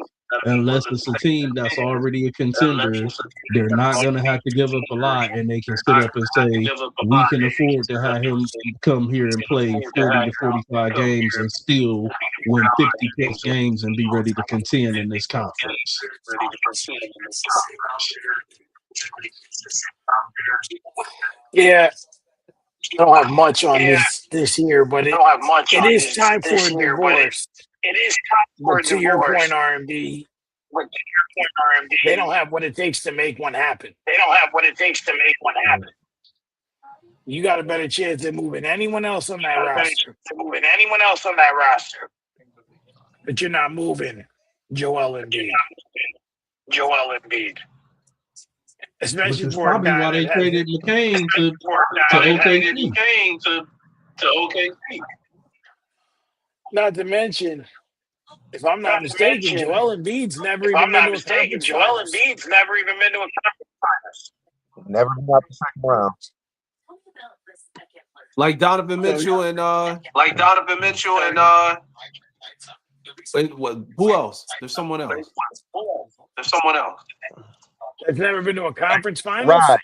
unless it's a team that's already a contender. They're not gonna have to give up a lot, and they can sit up and say we can afford to have him come here and play 40 to 45 games and still win 50 plus games and be ready to contend in this conference. Yeah, I don't have much on this year, but it is time for a divorce. But to your point, R&B, they don't have what it takes to make one happen. You got a better chance of moving anyone else on that roster. But you're not moving Joel Embiid. Especially Which is for a probably guy why they that traded has McCain to OKC. not to mention, if I'm not mistaken, Joel Embiid's never even been to a conference finals. Never been out the second round. Like Donovan Mitchell and wait, what? Who else? There's someone else. That's never been to a conference finals. Right.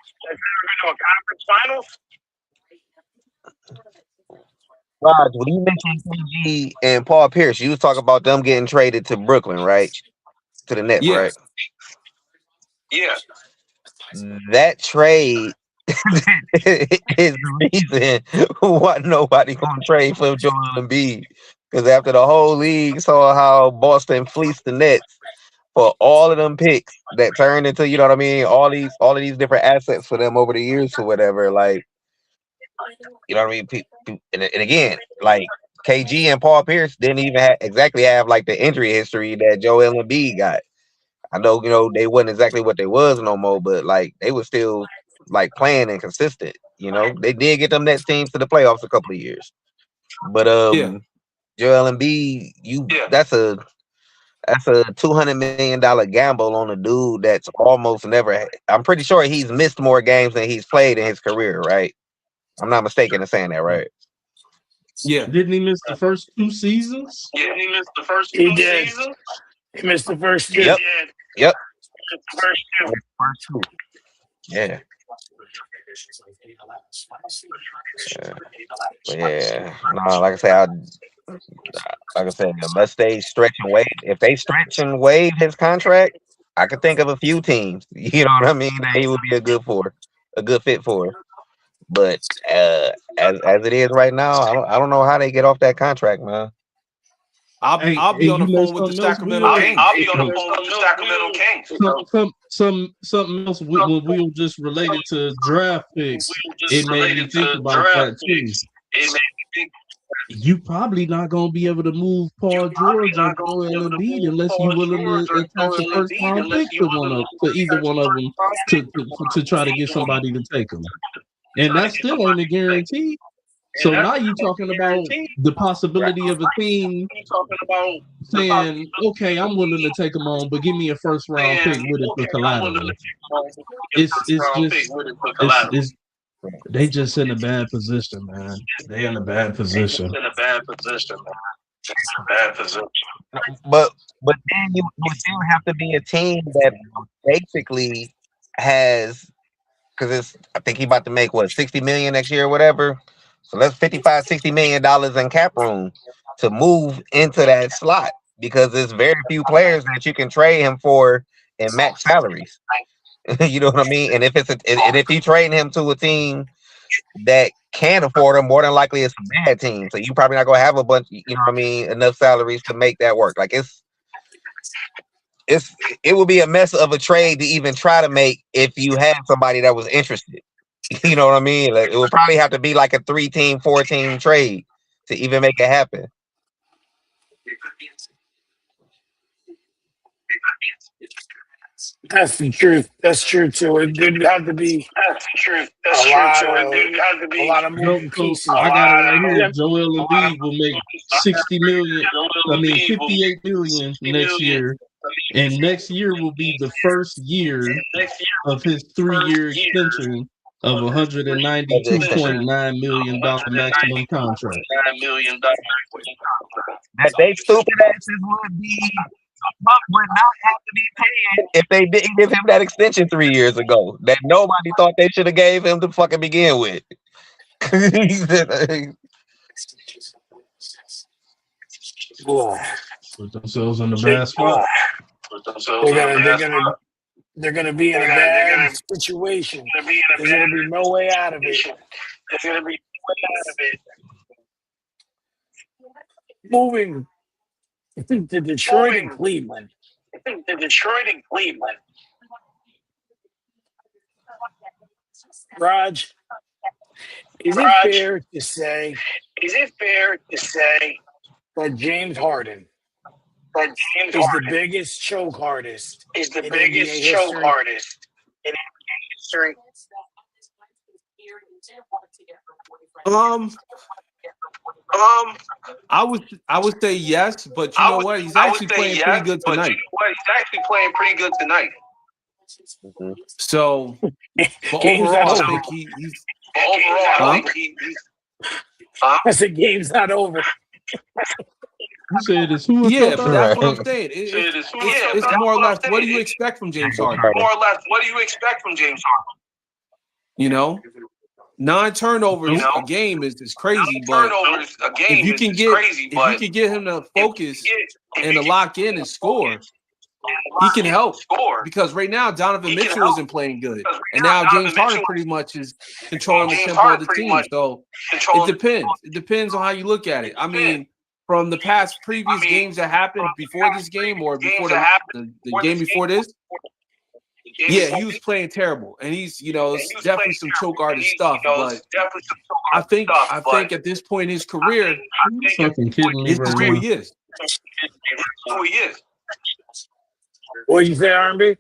Raj, when you mentioned KG and Paul Pierce, you was talking about them getting traded to Brooklyn, right? To the Nets, Yeah. right? That trade is the reason why nobody gonna trade for Joel Embiid. Because after the whole league saw how Boston fleeced the Nets for all of them picks that turned into, you know what I mean, all of these different assets for them over the years or whatever, like, you know what I mean? And again, like KG and Paul Pierce didn't even exactly have like the injury history that Joel Embiid got. I know, you know, they wasn't exactly what they was no more, but like they were still like playing and consistent. You know, they did get them Nets teams to the playoffs a couple of years. But Joel Embiid, that's a $200 million gamble on a dude that's almost never. I'm pretty sure he's missed more games than he's played in his career, right? I'm not mistaken in saying that, right? Yeah. Didn't he miss the first 2 seasons? He did. He missed the first 2. Yep. First 2. Yeah. Yeah. No, like I said, unless they stretch and waive, if they stretch and waive his contract, I could think of a few teams. You know what I mean? That he would be a good fit for. But as it is right now, I don't know how they get off that contract, man. I'll be on the phone with the Sacramento Kings. Something else when Will just related to draft picks, it made me think about that too. You probably not gonna be able to move Paul George or Joel Embiid unless you're willing to attach a first round pick to either one of them to try to get somebody to take them, and that still ain't a guarantee. So now you're talking about the possibility of a team saying, "Okay, I'm willing to take them on, but give me a first round pick with it for collateral." They just in a bad position, man. They in a bad position. But then you still have to be a team that basically has, because I think he about to make what, $60 million next year or whatever. So that's $55-60 million in cap room to move into that slot, because there's very few players that you can trade him for and max salaries. You know what I mean? And if if you trade him to a team that can afford him, more than likely it's a bad team. So you probably not gonna have a bunch, you know what I mean, enough salaries to make that work. Like it would be a mess of a trade to even try to make if you had somebody that was interested. You know what I mean? Like, it would probably have to be like a 3-team, 4-team trade to even make it happen. That's the truth. That's true too. It did have to be a lot of moving pieces. I got it right here. Joel Embiid will make 60 million. 58 million next year. And next year will be the first year of his 3-year extension of $192.9 million maximum contract. That they stupid asses would be would not have to be paying if they didn't give him that extension 3 years ago. That nobody thought they should have gave him to fucking begin with. Put themselves in the bad spot. They're gonna be in a bad situation. There's gonna be no way out of it. Moving to Detroit and Cleveland. Raj, is it fair to say that James Harden is the biggest choke artist in NBA history? I would say yes, but you know what? He's actually playing pretty good tonight. Mm-hmm. So, but overall, I think he's. I said game's not over. You said it's who? Yeah, but that's what I'm saying. It's more or less. What do you expect from James Harden? You know, 9 turnovers a game is crazy, but if you can get him to focus and to lock in and score, he can help. Because right now Donovan Mitchell isn't playing good, and now James Harden pretty much is controlling the tempo of the team. So it depends. It depends on how you look at it. I mean, from the past previous games that happened before this game or before the game before this. Yeah, he was playing terrible, and he's it's definitely some choke artist stuff. But I think at this point in his career, this is who he is. What did you say, R&B?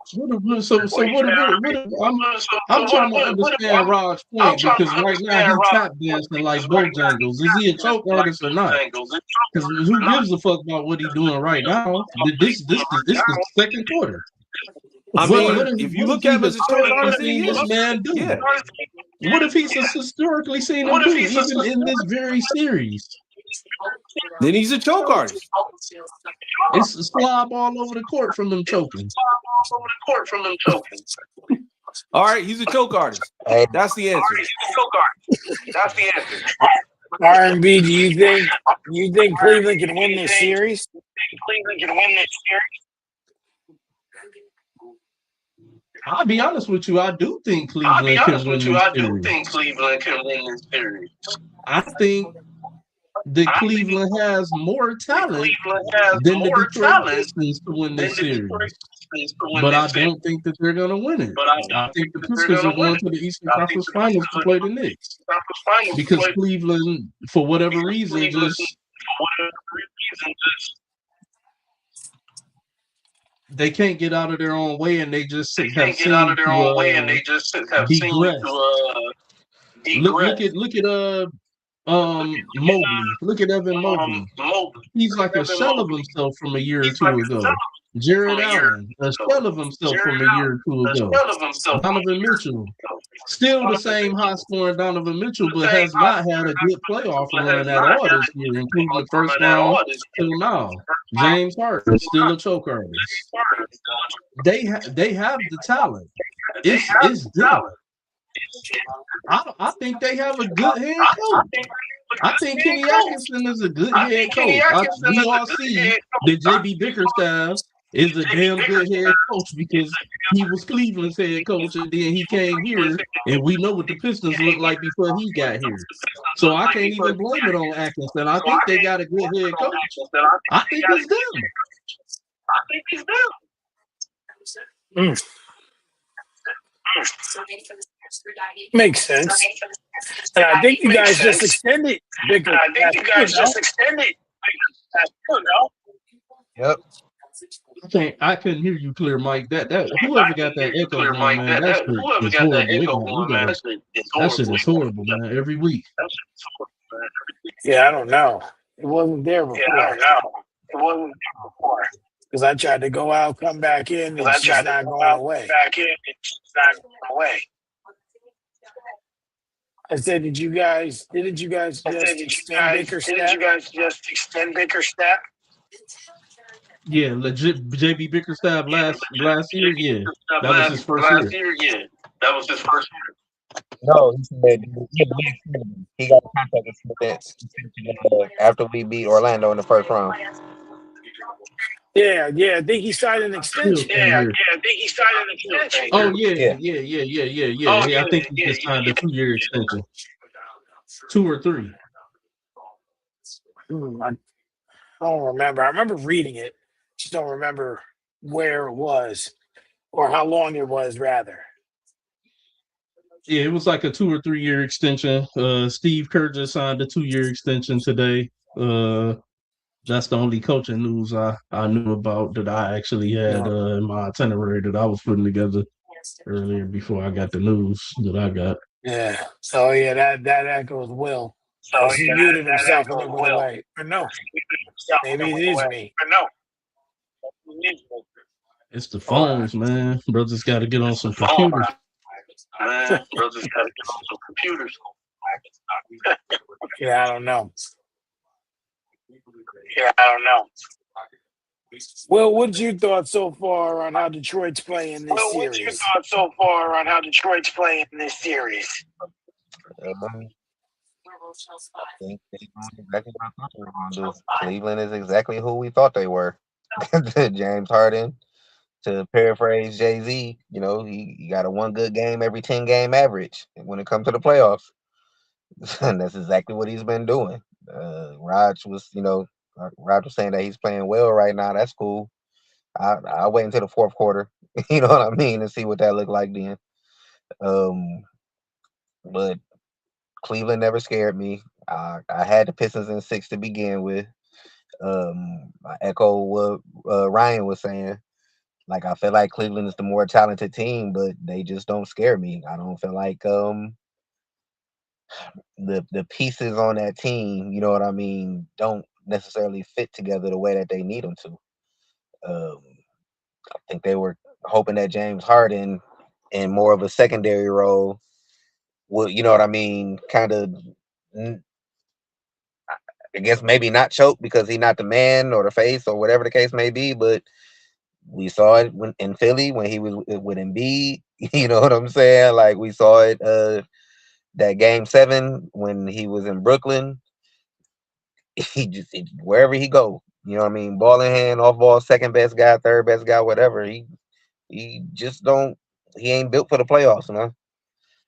I'm trying to understand Rod's point because right now he's tap dancing like Bojangles. Is he a choke artist or not? Because who gives a fuck about what he's doing right now? This is the second quarter. I mean, if you look at him as a choke artist, he is. This man do? Yeah. What if he's historically seen him do even in this very series? Then he's a choke artist. It's a slob all over the court from them choking. All right, he's a choke artist. That's the answer. R&B, do you think Cleveland can win this series? I'll be honest with you. I do think Cleveland can win this series. I think that Cleveland has more talent than the Detroit Pistons to win this series. But I don't think that they're going to win it. I think the Pistons are going to the Eastern Conference Finals to play the Knicks. Because Cleveland, for whatever reason, they can't get out of their own way, and they just have seemed to degress. Look at Mobley. Look at Evan Mobley. He's like a shell of himself from a year or two ago. Jared Allen, a shell of himself from a year or two ago. Donovan Mitchell, still the same high-scoring Donovan Mitchell, but has not had a good playoff run at all this year, including the first round till now. James Harden, still a choke artist. They have the talent. It's good. I think they have a good head coach. I think Kenny Atkinson is a good head coach. We all see that J.B. Bickerstaff is a damn good head coach because he was Cleveland's head coach and then he came here and we know what the Pistons looked like before he got here. So I can't even blame it on Atkinson. I think they got a good head coach. I think it's them. Makes sense. And I think you guys just extended. Yep. I couldn't hear you clear, Mike. That whoever got that echo going, man, that shit is horrible. That shit is horrible, man. Every week. Yeah, I don't know. It wasn't there before. Because I tried to go out, come back in, and it's just not going away. I said, didn't you guys just extend Bickerstaff? Yeah, legit. JB Bickerstaff last year, yeah, that was his first year. No, he said he got a contract after we beat Orlando in the first round. Yeah. I think he signed an extension. Oh yeah. I think he just signed a 2-year extension, 2 or 3. I don't remember. I remember reading it. Just don't remember where it was or how long it was, rather. Yeah, it was like a 2 or 3 year extension. Steve Kerr just signed a 2-year extension today. That's the only coaching news I knew about that I actually had in my itinerary that I was putting together earlier before I got the news that I got. Yeah. So yeah, that echoes Will. So he muted himself and it went away. Or no. Maybe it is me. It's the phones, man. Brothers got to get on some computers. Yeah, I don't know. Well, what's your thoughts so far on how Detroit's playing this series? I think they're doing exactly what I thought they were going to do. Cleveland is exactly who we thought they were. James Harden, to paraphrase Jay-Z, he got a one good game every 10 game average when it comes to the playoffs. And that's exactly what he's been doing. Raj was saying that he's playing well right now. That's cool. I'll wait until the fourth quarter, you know what I mean, and see what that looked like then. But Cleveland never scared me. I had the Pistons in 6 to begin with. I echo what Ryan was saying. Like, I feel like Cleveland is the more talented team, but they just don't scare me. I don't feel like the pieces on that team, you know what I mean, don't necessarily fit together the way that they need them to. I think they were hoping that James Harden, in more of a secondary role, would, you know what I mean, kind of, I guess maybe not choke because he's not the man or the face or whatever the case may be, but we saw it in Philly when he was with Embiid. You know what I'm saying? Like, we saw it that game 7 when he was in Brooklyn. He just wherever he go, you know what I mean, ball in hand, off ball, second best guy, third best guy, whatever. He just don't. He ain't built for the playoffs, man.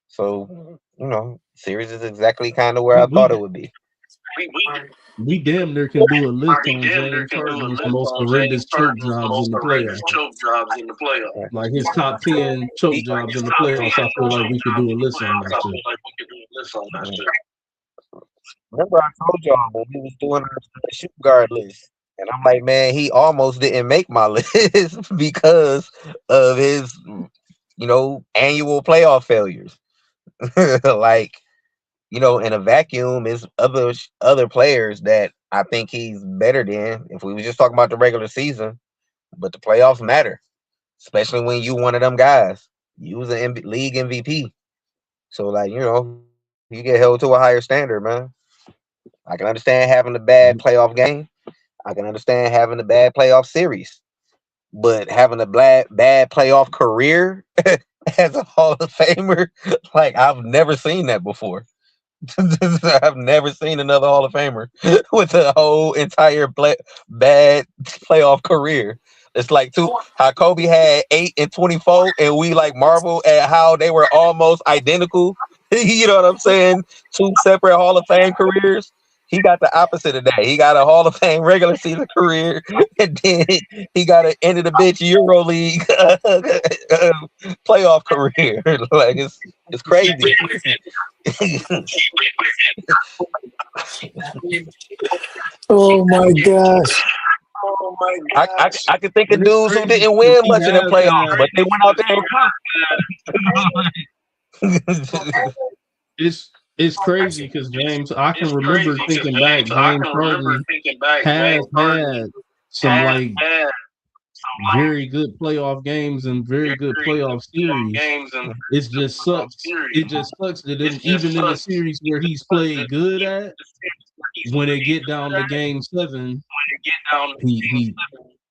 So series is exactly kind of where I thought it would be. We damn near can do a list on James Harden's most horrendous choke jobs in the playoffs. Like his top 10 choke jobs in the playoffs, I feel like we could do a list on that shit. Remember I told y'all when we was doing our shoot guard list, and I'm like, man, he almost didn't make my list because of his, annual playoff failures. Like, in a vacuum is other players that I think he's better than if we were just talking about the regular season, but the playoffs matter, especially when you one of them guys. You was an league MVP. So, like, you get held to a higher standard, man. I can understand having a bad playoff game. I can understand having a bad playoff series. But having a bad playoff career as a Hall of Famer, like, I've never seen that before. I've never seen another Hall of Famer with a whole entire bad playoff career. It's like how Kobe had 8 and 24, and we like marvel at how they were almost identical. You know what I'm saying? 2 separate Hall of Fame careers. He got the opposite of that. He got a Hall of Fame regular season career, and then he got an end of the bitch Euro League playoff career. Like it's crazy. Oh my gosh. I can think of dudes who didn't win much in the playoffs, but they went out there and It's crazy because James, I can remember thinking back. James Harden has had some like very good playoff games and very good playoff series. It just sucks. It just sucks that even in the series where he's played good at, when they get down to Game 7, he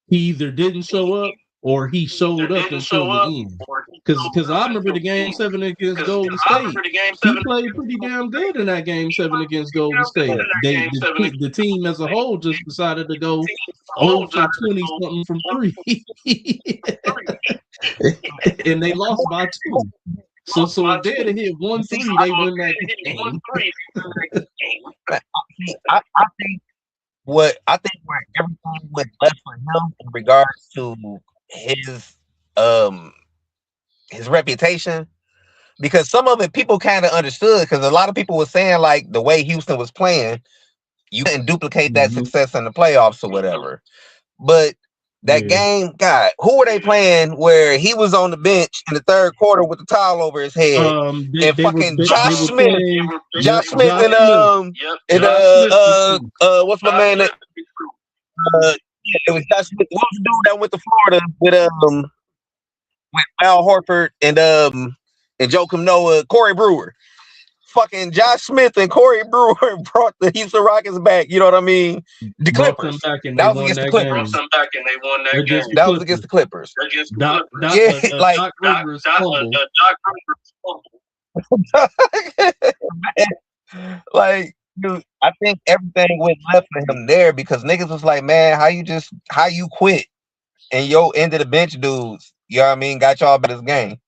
either didn't show up or he showed up until the end. Because I remember the Game 7 against Golden State. He played pretty damn good in that Game 7 against Golden State. The team as a whole just decided to go 0 for 20-something from 3. And they lost by 2. So if they had hit 1-3, they win that game. I think where everything went left for him in regards to his reputation, because some of it people kind of understood, because a lot of people were saying like the way Houston was playing, you couldn't duplicate that success in the playoffs or whatever. But that game, God, who were they playing where he was on the bench in the third quarter with the towel over his head, and fucking Josh Smith and what's my man? It was Josh Smith. What was the dude that went to Florida with Al Horford and Joakim Noah, Corey Brewer? Fucking Josh Smith and Corey Brewer brought the Houston Rockets back. You know what I mean? The Clippers. That was against the Clippers. That was against the Clippers. Doc Rivers fumbled. Like, dude, I think everything went left for him there because niggas was like, man, how you quit and yo end of the bench dudes, you know what I mean, got y'all by this game.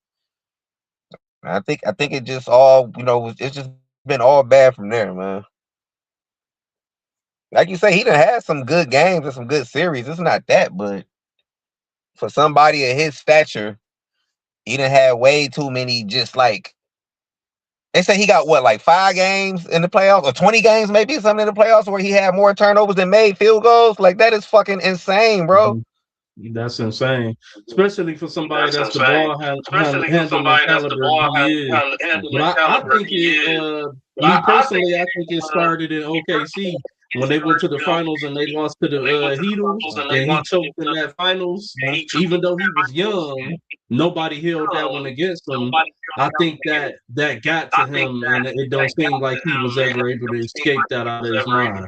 I think it just all, it's just been all bad from there, man. Like you say, he done had some good games and some good series. It's not that, but for somebody of his stature, he done had way too many. Just like they say, he got what, like 5 games in the playoffs or 20 games, maybe something in the playoffs where he had more turnovers than made field goals. Like that is fucking insane, bro. That's insane, especially for somebody that's the ball handling caliber he is. But I think me personally, I think it started in OKC when they went to the finals and they lost to the Heatles, and he choked in that finals. Even though he was young, nobody held that one against him. I think that got to him, and it don't seem like he was ever able to escape that out of his mind.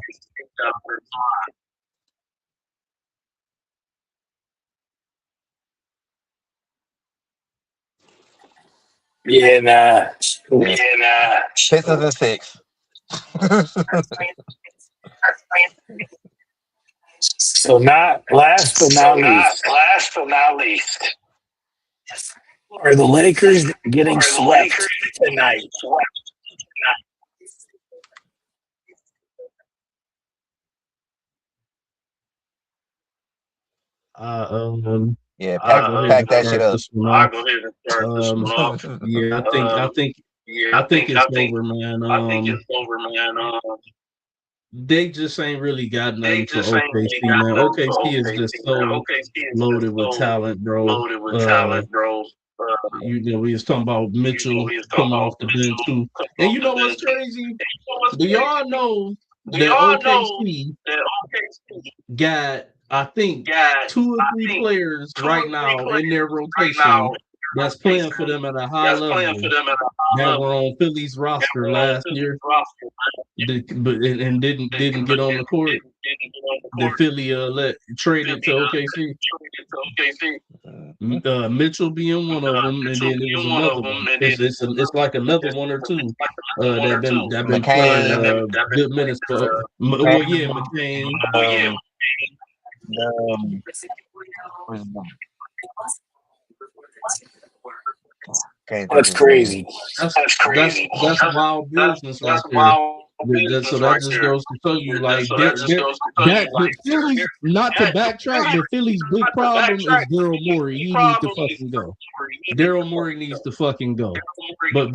Yeah, nah. Pistons and 6. So not last but not least. Are the Lakers getting swept tonight? Yeah, pack that shit up. I'll go ahead and start this one off. Yeah, I think it's over, man. They just ain't really got nothing for OKC, man. OKC is just so loaded with talent, bro. We was talking about Mitchell coming off the bench too. And you know what's crazy? Do y'all know that OKC got, I think, 2 or 3 players right now in their rotation that's playing for them at a high level that were on Philly's roster last year, and didn't get on the court. The Philly traded to OKC. Mitchell being one of them, and then there was another one. It's like another 1 or 2 that been playing good minutes for. McCain. where's the- can't think That's of his name. crazy. That's crazy. That's wild business right That's there. wild So business that right just there. goes to show you, like, So that just goes to show you, the Phillies, not to backtrack, but Philly's big problem is Daryl Morey. He needs to fucking go. Daryl Morey needs to fucking go. But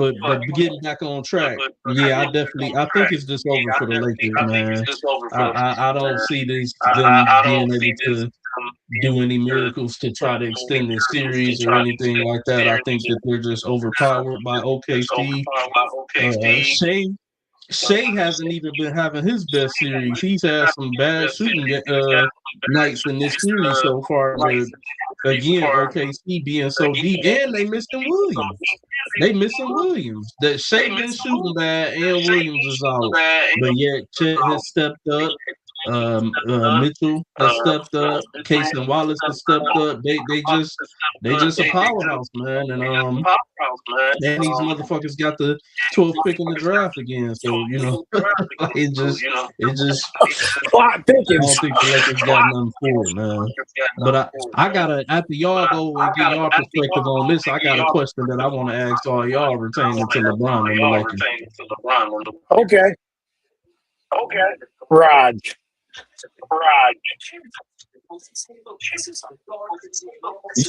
getting back on track, yeah, I think it's just over for the Lakers, man. I don't see them being able to do any miracles to try to extend this series or anything like that. I think that they're just overpowered by OKC. Shea hasn't even been having his best series. He's had some bad shooting nights in this series so far. But again, OKC being so deep, and they missing Williams. That Shea been shooting bad, and Williams is out. But yet Chet has stepped up. Mitchell has stepped up. Case and Wallace has stepped up. They just a powerhouse, man. And these motherfuckers got the 12th pick in the draft again. So it just Plot I don't thickens. think the Lakers got nothing for it, man. But I gotta, after y'all go and get y'all perspective on this, I got a question that I want to ask all y'all pertaining to LeBron and the Lakers. Okay. Raj.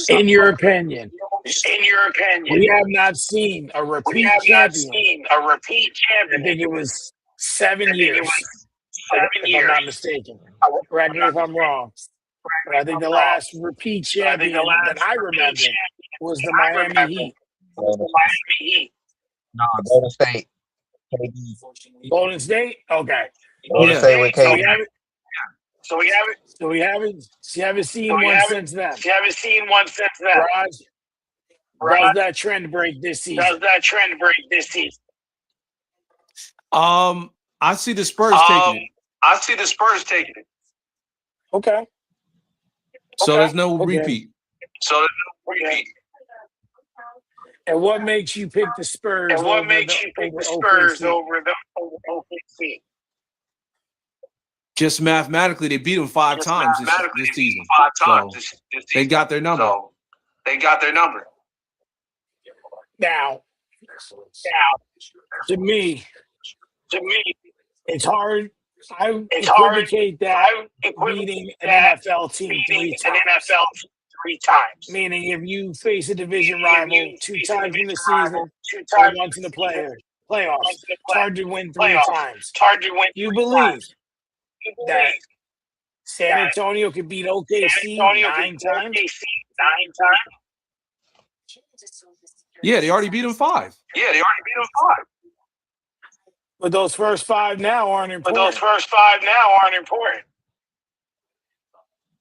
In your opinion, we have not seen a repeat champion. I think it was 7 years, if I'm not mistaken. Correct me if I'm wrong. But I think the last repeat champion that I remember was the Miami Heat. No, Golden State. Golden State? Okay. Golden State with KD. So we haven't seen one since then. Raj, does that trend break this season? I see the Spurs taking it. Okay. So there's no repeat. And what makes you pick the Spurs over the OKC? Just mathematically, they beat them five times this season. So they got their number. Now, to me, it's hard. I equivocate that beating an NFL team 3 times. Meaning, if you face a division rival 2 times in the season or once in the playoffs, it's hard to win 3 times. You believe that San Antonio could beat OKC 9 times? Yeah, they already beat them 5. But those first 5 now aren't important.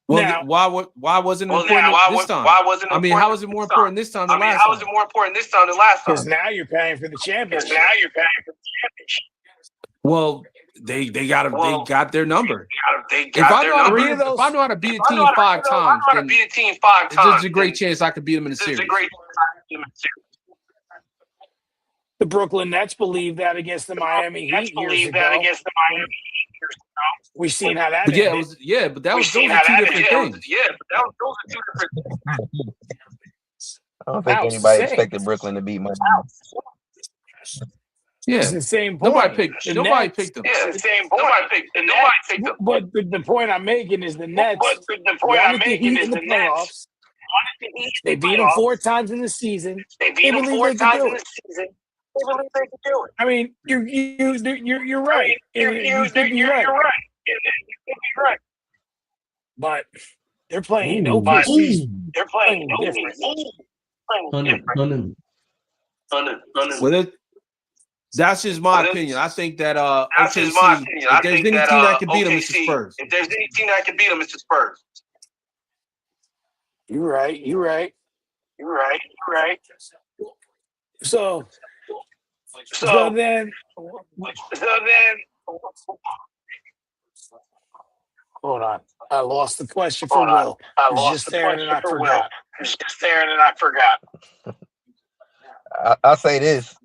Well, Now, why wasn't it important this time? I mean, how is it more important this time than last time? because now you're paying for the championship. Well, they got their number. If I know how to beat a team 5 times, then there's a great chance I could beat them in a series. The Brooklyn Nets believed that against the Miami Heat years ago. We've seen how that ended. But those are 2 different things. I don't think anybody expected Brooklyn to beat Miami. Yeah, it's the same point. Nobody picked them. Yeah, the same point. Nobody picked them. But the point I'm making is the Nets wanted the Heat in the playoffs. They beat them 4 times in the season. They believe they could do it. I mean, you're right. You could be right. But they're playing OKC. They're playing different. Well, that's just my opinion. I think that OKC, if there's any team that can beat them, it's the Spurs. You're right. So then, hold on. I lost the question for Will. It's just there and I forgot. I'll say this.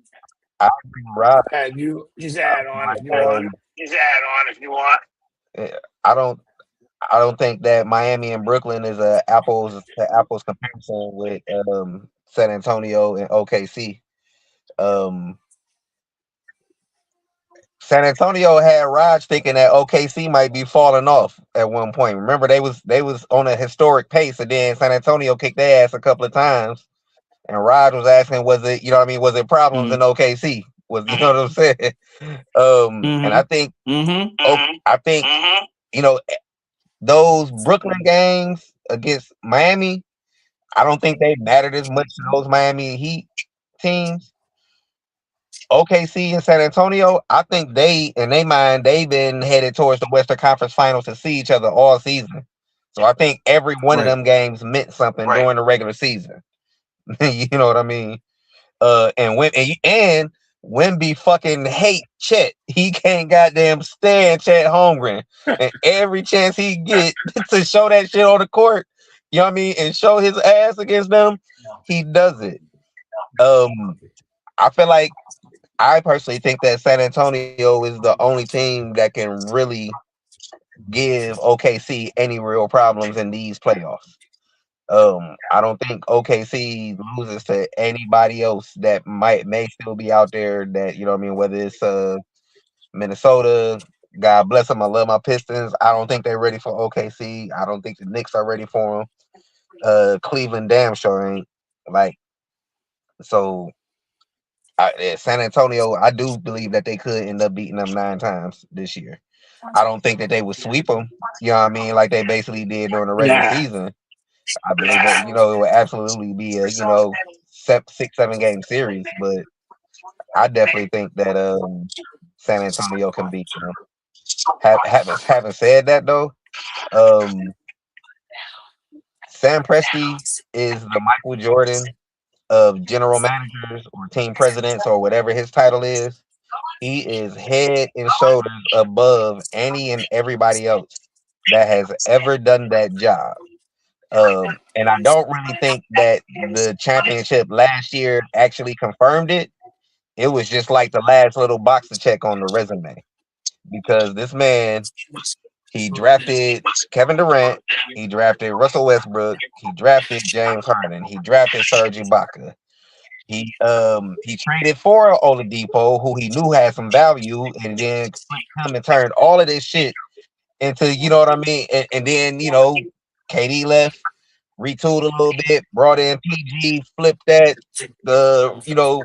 I agree with Rob. You just add on if you want. I don't I don't think that Miami and Brooklyn is a apples to apples comparison with San Antonio and OKC. Um, San Antonio had Raj thinking that OKC might be falling off at one point. Remember, they was on a historic pace, and then San Antonio kicked their ass a couple of times. And Rod was asking, was it, you know what I mean, was it problems in OKC? Was, you know what I'm saying? And I think, I think, you know, those Brooklyn games against Miami, I don't think they mattered as much to those Miami Heat teams. OKC and San Antonio, I think they, in their mind, they've been headed towards the Western Conference Finals to see each other all season. So I think every one of them games meant something during the regular season. You know what I mean? And Wemby fucking hate Chet. He can't goddamn stand Chet Holmgren. And every chance he get to show that shit on the court, you know what I mean, and show his ass against them, he does it. I feel like I personally think that San Antonio is the only team that can really give OKC any real problems in these playoffs. I don't think OKC loses to anybody else that may still be out there that, you know what I mean, whether it's Minnesota, God bless them, I love my Pistons. I don't think they're ready for OKC. I don't think the Knicks are ready for them. Cleveland damn sure ain't. Like, so San Antonio, I do believe that they could end up beating them 9 times this year. I don't think that they would sweep them, you know what I mean, like they basically did during the regular season. I believe that, you know, it would absolutely be a, you know, 6-7 game series, but I definitely think that San Antonio can beat them. Having said that though, Sam Presti is the Michael Jordan of general managers or team presidents or whatever his title is. He is head and shoulders above any and everybody else that has ever done that job. And I don't really think that the championship last year actually confirmed it. It was just like the last little box to check on the resume. Because this man, he drafted Kevin Durant, he drafted Russell Westbrook, he drafted James Harden, he drafted Serge Ibaka. He traded for Oladipo, who he knew had some value, and then come and turned all of this shit into, you know what I mean? And then, you know, KD left, retooled a little bit, brought in PG, flipped that, you know,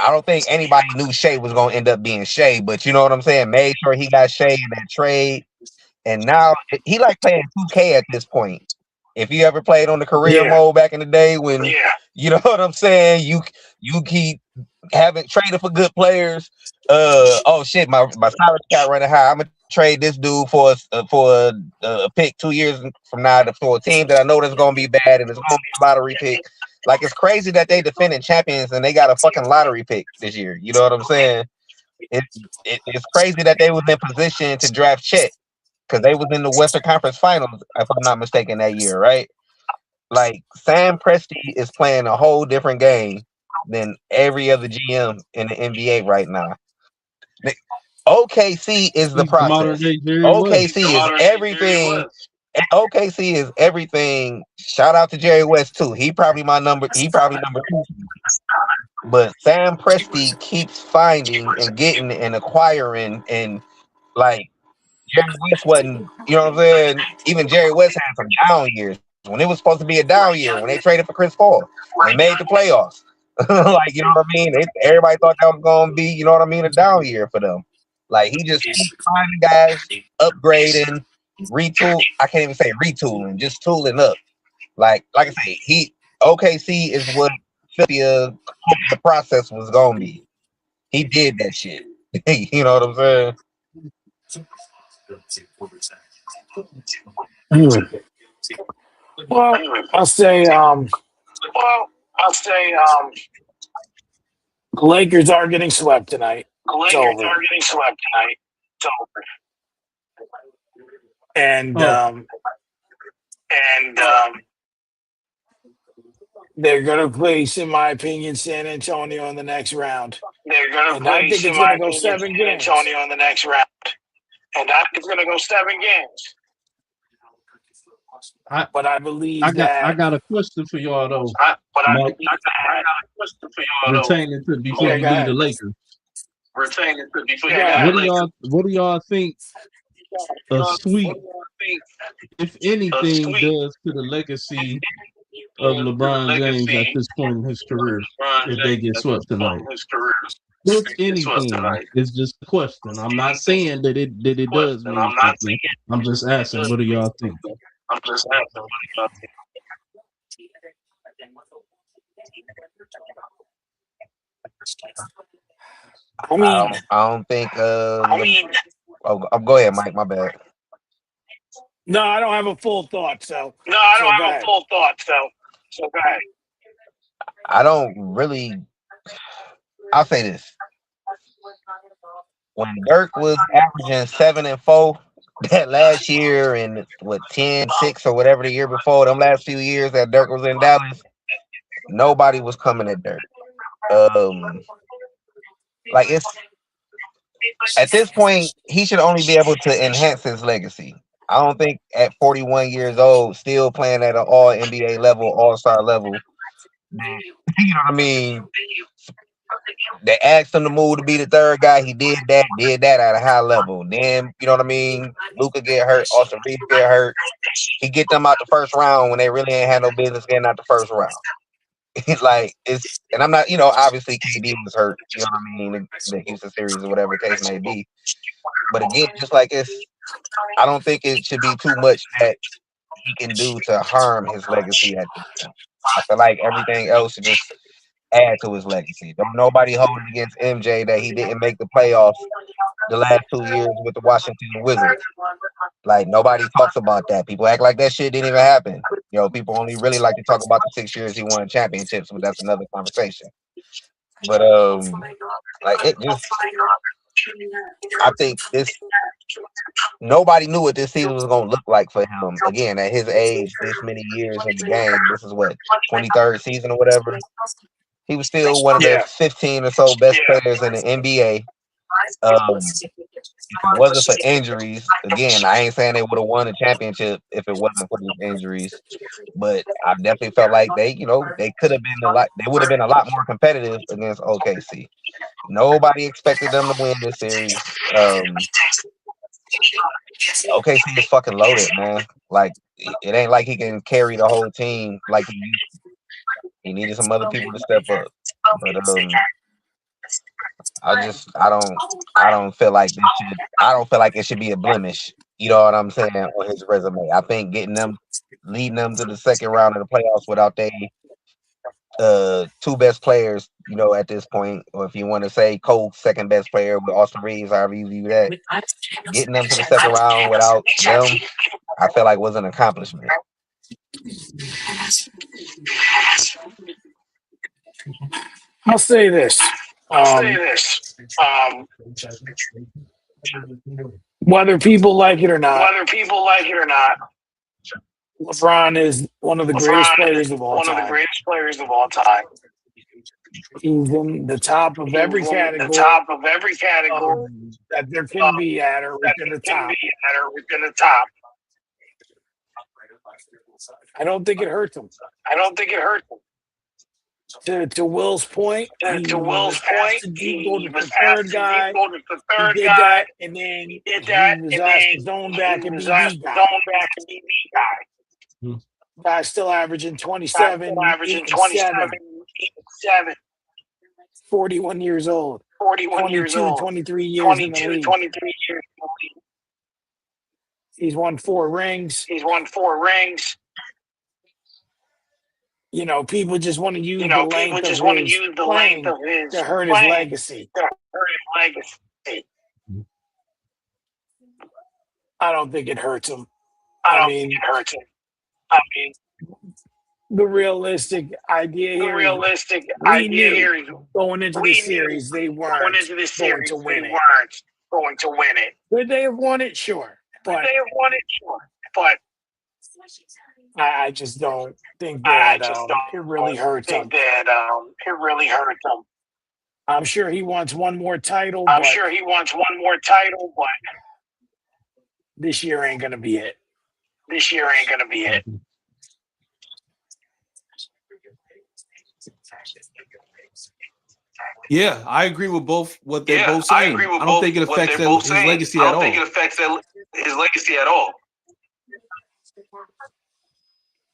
I don't think anybody knew Shea was going to end up being Shea, but you know what I'm saying? Made sure he got Shea in that trade. And now he like playing 2K at this point. If you ever played on the career mode back in the day when, you know what I'm saying? You keep having traded for good players. Oh shit, my salary cap running high. I'm gonna trade this dude for a pick 2 years from now for a team that I know that's gonna be bad and it's gonna be a lottery pick. Like it's crazy that they defending champions and they got a fucking lottery pick this year. You know what I'm saying? It's crazy that they was in position to draft Chet because they was in the Western Conference Finals, if I'm not mistaken, that year, right? Like Sam Presti is playing a whole different game than every other GM in the NBA right now. OKC is the process. OKC is everything. OKC is everything. Shout out to Jerry West too. He probably number 2. But Sam Presti keeps finding and getting and acquiring, and like Jerry West wasn't, you know what I'm saying? Even Jerry West had some down years. When it was supposed to be a down year, when they traded for Chris Paul, they made the playoffs. Like, you know what I mean? Everybody thought that was going to be, you know what I mean, a down year for them. Like, he just keeps finding guys, upgrading, retool. I can't even say retooling, just tooling up. Like I say, OKC is what Philadelphia the process was going to be. He did that shit. You know what I'm saying? Well, I'll say the Lakers are getting swept tonight. It's over. And they're going to place, in my opinion, San Antonio in the next round. I think it's going to go 7 games. And I think it's going to go 7 games. But I believe I got a question for y'all though. Retaining to before you leave the Lakers. What do y'all think a sweep, if anything, does to the legacy of LeBron James at this point in his career if they get swept tonight? If anything, it's just a question. I'm not saying that it does mean something. I'm just asking, what do y'all think? I don't think. Oh, go ahead, Mike. My bad. No, I don't have a full thought. So go ahead. I don't really. I'll say this: when Dirk was averaging 7 and 4 that last year, and 10-6 or whatever the year before, them last few years that Dirk was in Dallas, nobody was coming at Dirk. Like it's at this point, he should only be able to enhance his legacy. I don't think at 41 years old, still playing at an all NBA level, all-star level, you know what I mean? They asked him to move to be the third guy. He did that at a high level. Then, you know what I mean? Luka get hurt, Austin Reeves get hurt. He get them out the first round when they really ain't had no business getting out the first round. And I'm not, obviously KD was hurt, you know what I mean, the Houston series or whatever the case may be. But again, just like I don't think it should be too much that he can do to harm his legacy at this point. I feel like everything else should just add to his legacy. Don't nobody hold it against MJ that he didn't make the playoffs the last 2 years with the Washington Wizards. Like, nobody talks about that. People act like that shit didn't even happen. People only really like to talk about the 6 years he won championships, but that's another conversation. But I think nobody knew what this season was gonna look like for him. Again, at his age, this many years in the game, this is what 23rd season or whatever. He was still one of the 15 or so best players in the NBA. If it wasn't for injuries, again, I ain't saying they would have won a championship if it wasn't for these injuries. But I definitely felt like they could have been they would have been a lot more competitive against OKC. Nobody expected them to win this series. OKC is fucking loaded, man. Like, it ain't like he can carry the whole team like he used to. He needed some other people to step up. But I don't feel like it should be a blemish. You know what I'm saying, on his resume. I think leading them to the second round of the playoffs without they two best players, at this point, or if you want to say Cole's second best player with Austin Reeves, however you view that, getting them to the second round without them, I feel like was an accomplishment. I'll say this. Whether people like it or not, LeBron is one of the greatest players of all time. He's in the top of every category that there can be at or within the top. I don't think it hurts him. To Will's point, he was asked to go to the third guy. He did that, and then he was asked to zone back and be the guy. Guy's still averaging 27, 41 years old. 23 years in the league. He's won 4 rings. People just want to use the length of his to hurt his legacy. I don't think it hurts him. I mean, the realistic idea here is we knew going into the series they weren't going to win it. Could they have won it? Sure. But I just don't think that it really hurts him. I'm sure he wants one more title, but this year ain't gonna be it. Yeah, I agree with both what they're both saying. I don't think it affects his legacy at all. I don't think it affects his legacy at all.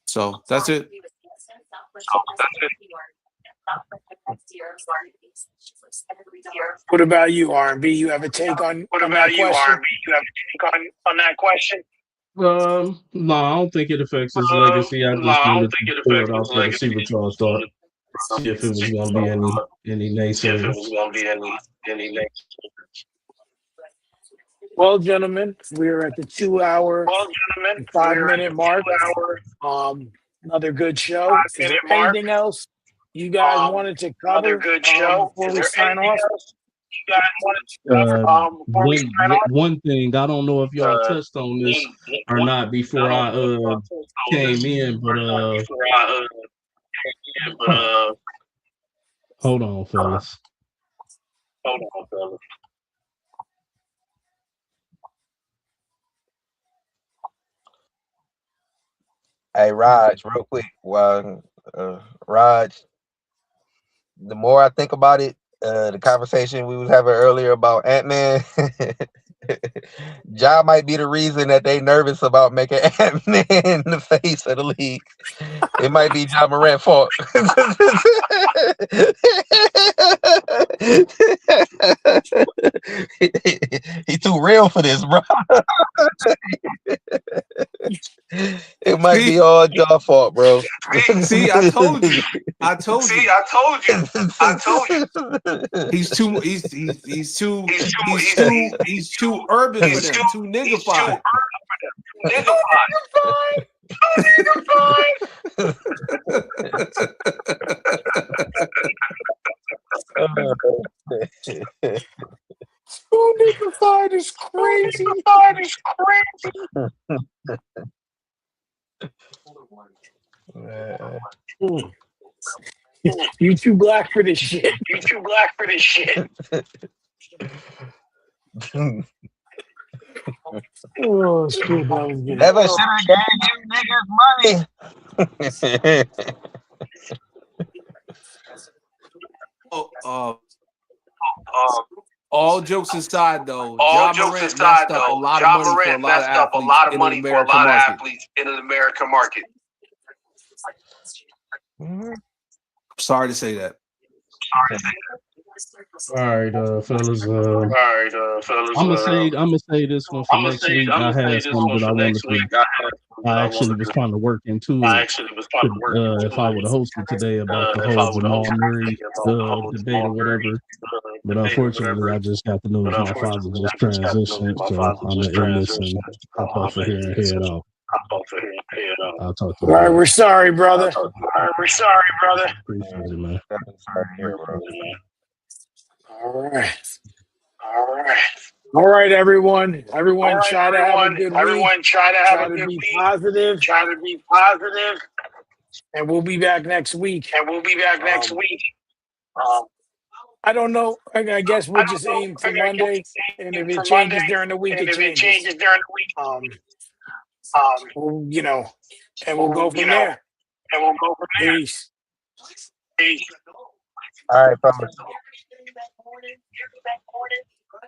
So that's it. What about you, R&B? You have a take on that question? No, I don't think it affects his legacy. I just wanted to throw it out there to see what y'all thought. See if it was going to be any naysayers. Well, gentlemen, we're at the 2 hour, 5 minute mark. Another good show. Is there anything else you guys wanted to cover before we sign off? One thing, I don't know if y'all touched on this or not before I came in, but hold on, fellas. Hey, Raj, real quick. Well, Raj, the more I think about it, the conversation we was having earlier about Ant-Man, Ja might be the reason that they nervous about making Ant-Man the face of the league. It might be Ja Morant's fault. He too real for this, bro. It might be all your fault, bro. See, I told you. He's too urban for them. Too niggified. Too niggified is crazy. You too black for this shit. Oh shit, that was good. Never should have gave you niggas money. All jokes aside, though, Ja Morant messed up a lot of money for a lot of athletes in the American market. Sorry to say that. All right, fellas. I'm gonna say this one for next week. I had something that I wanted to. I actually was trying to work into it. If I would have hosted today about the whole Jamal Murray debate or whatever, but unfortunately, I just got the news my father just transitioned, so I'm an illness and hop off of here and head out. I'll talk to you. All right, we're sorry, brother. Appreciate it, man. All right, everyone. Everyone try to have a good week. Try to be positive. And we'll be back next week. I don't know. I guess we'll just aim for Monday. And if it changes during the week, it changes. You know, and we'll go from there. Peace. All right, fellas.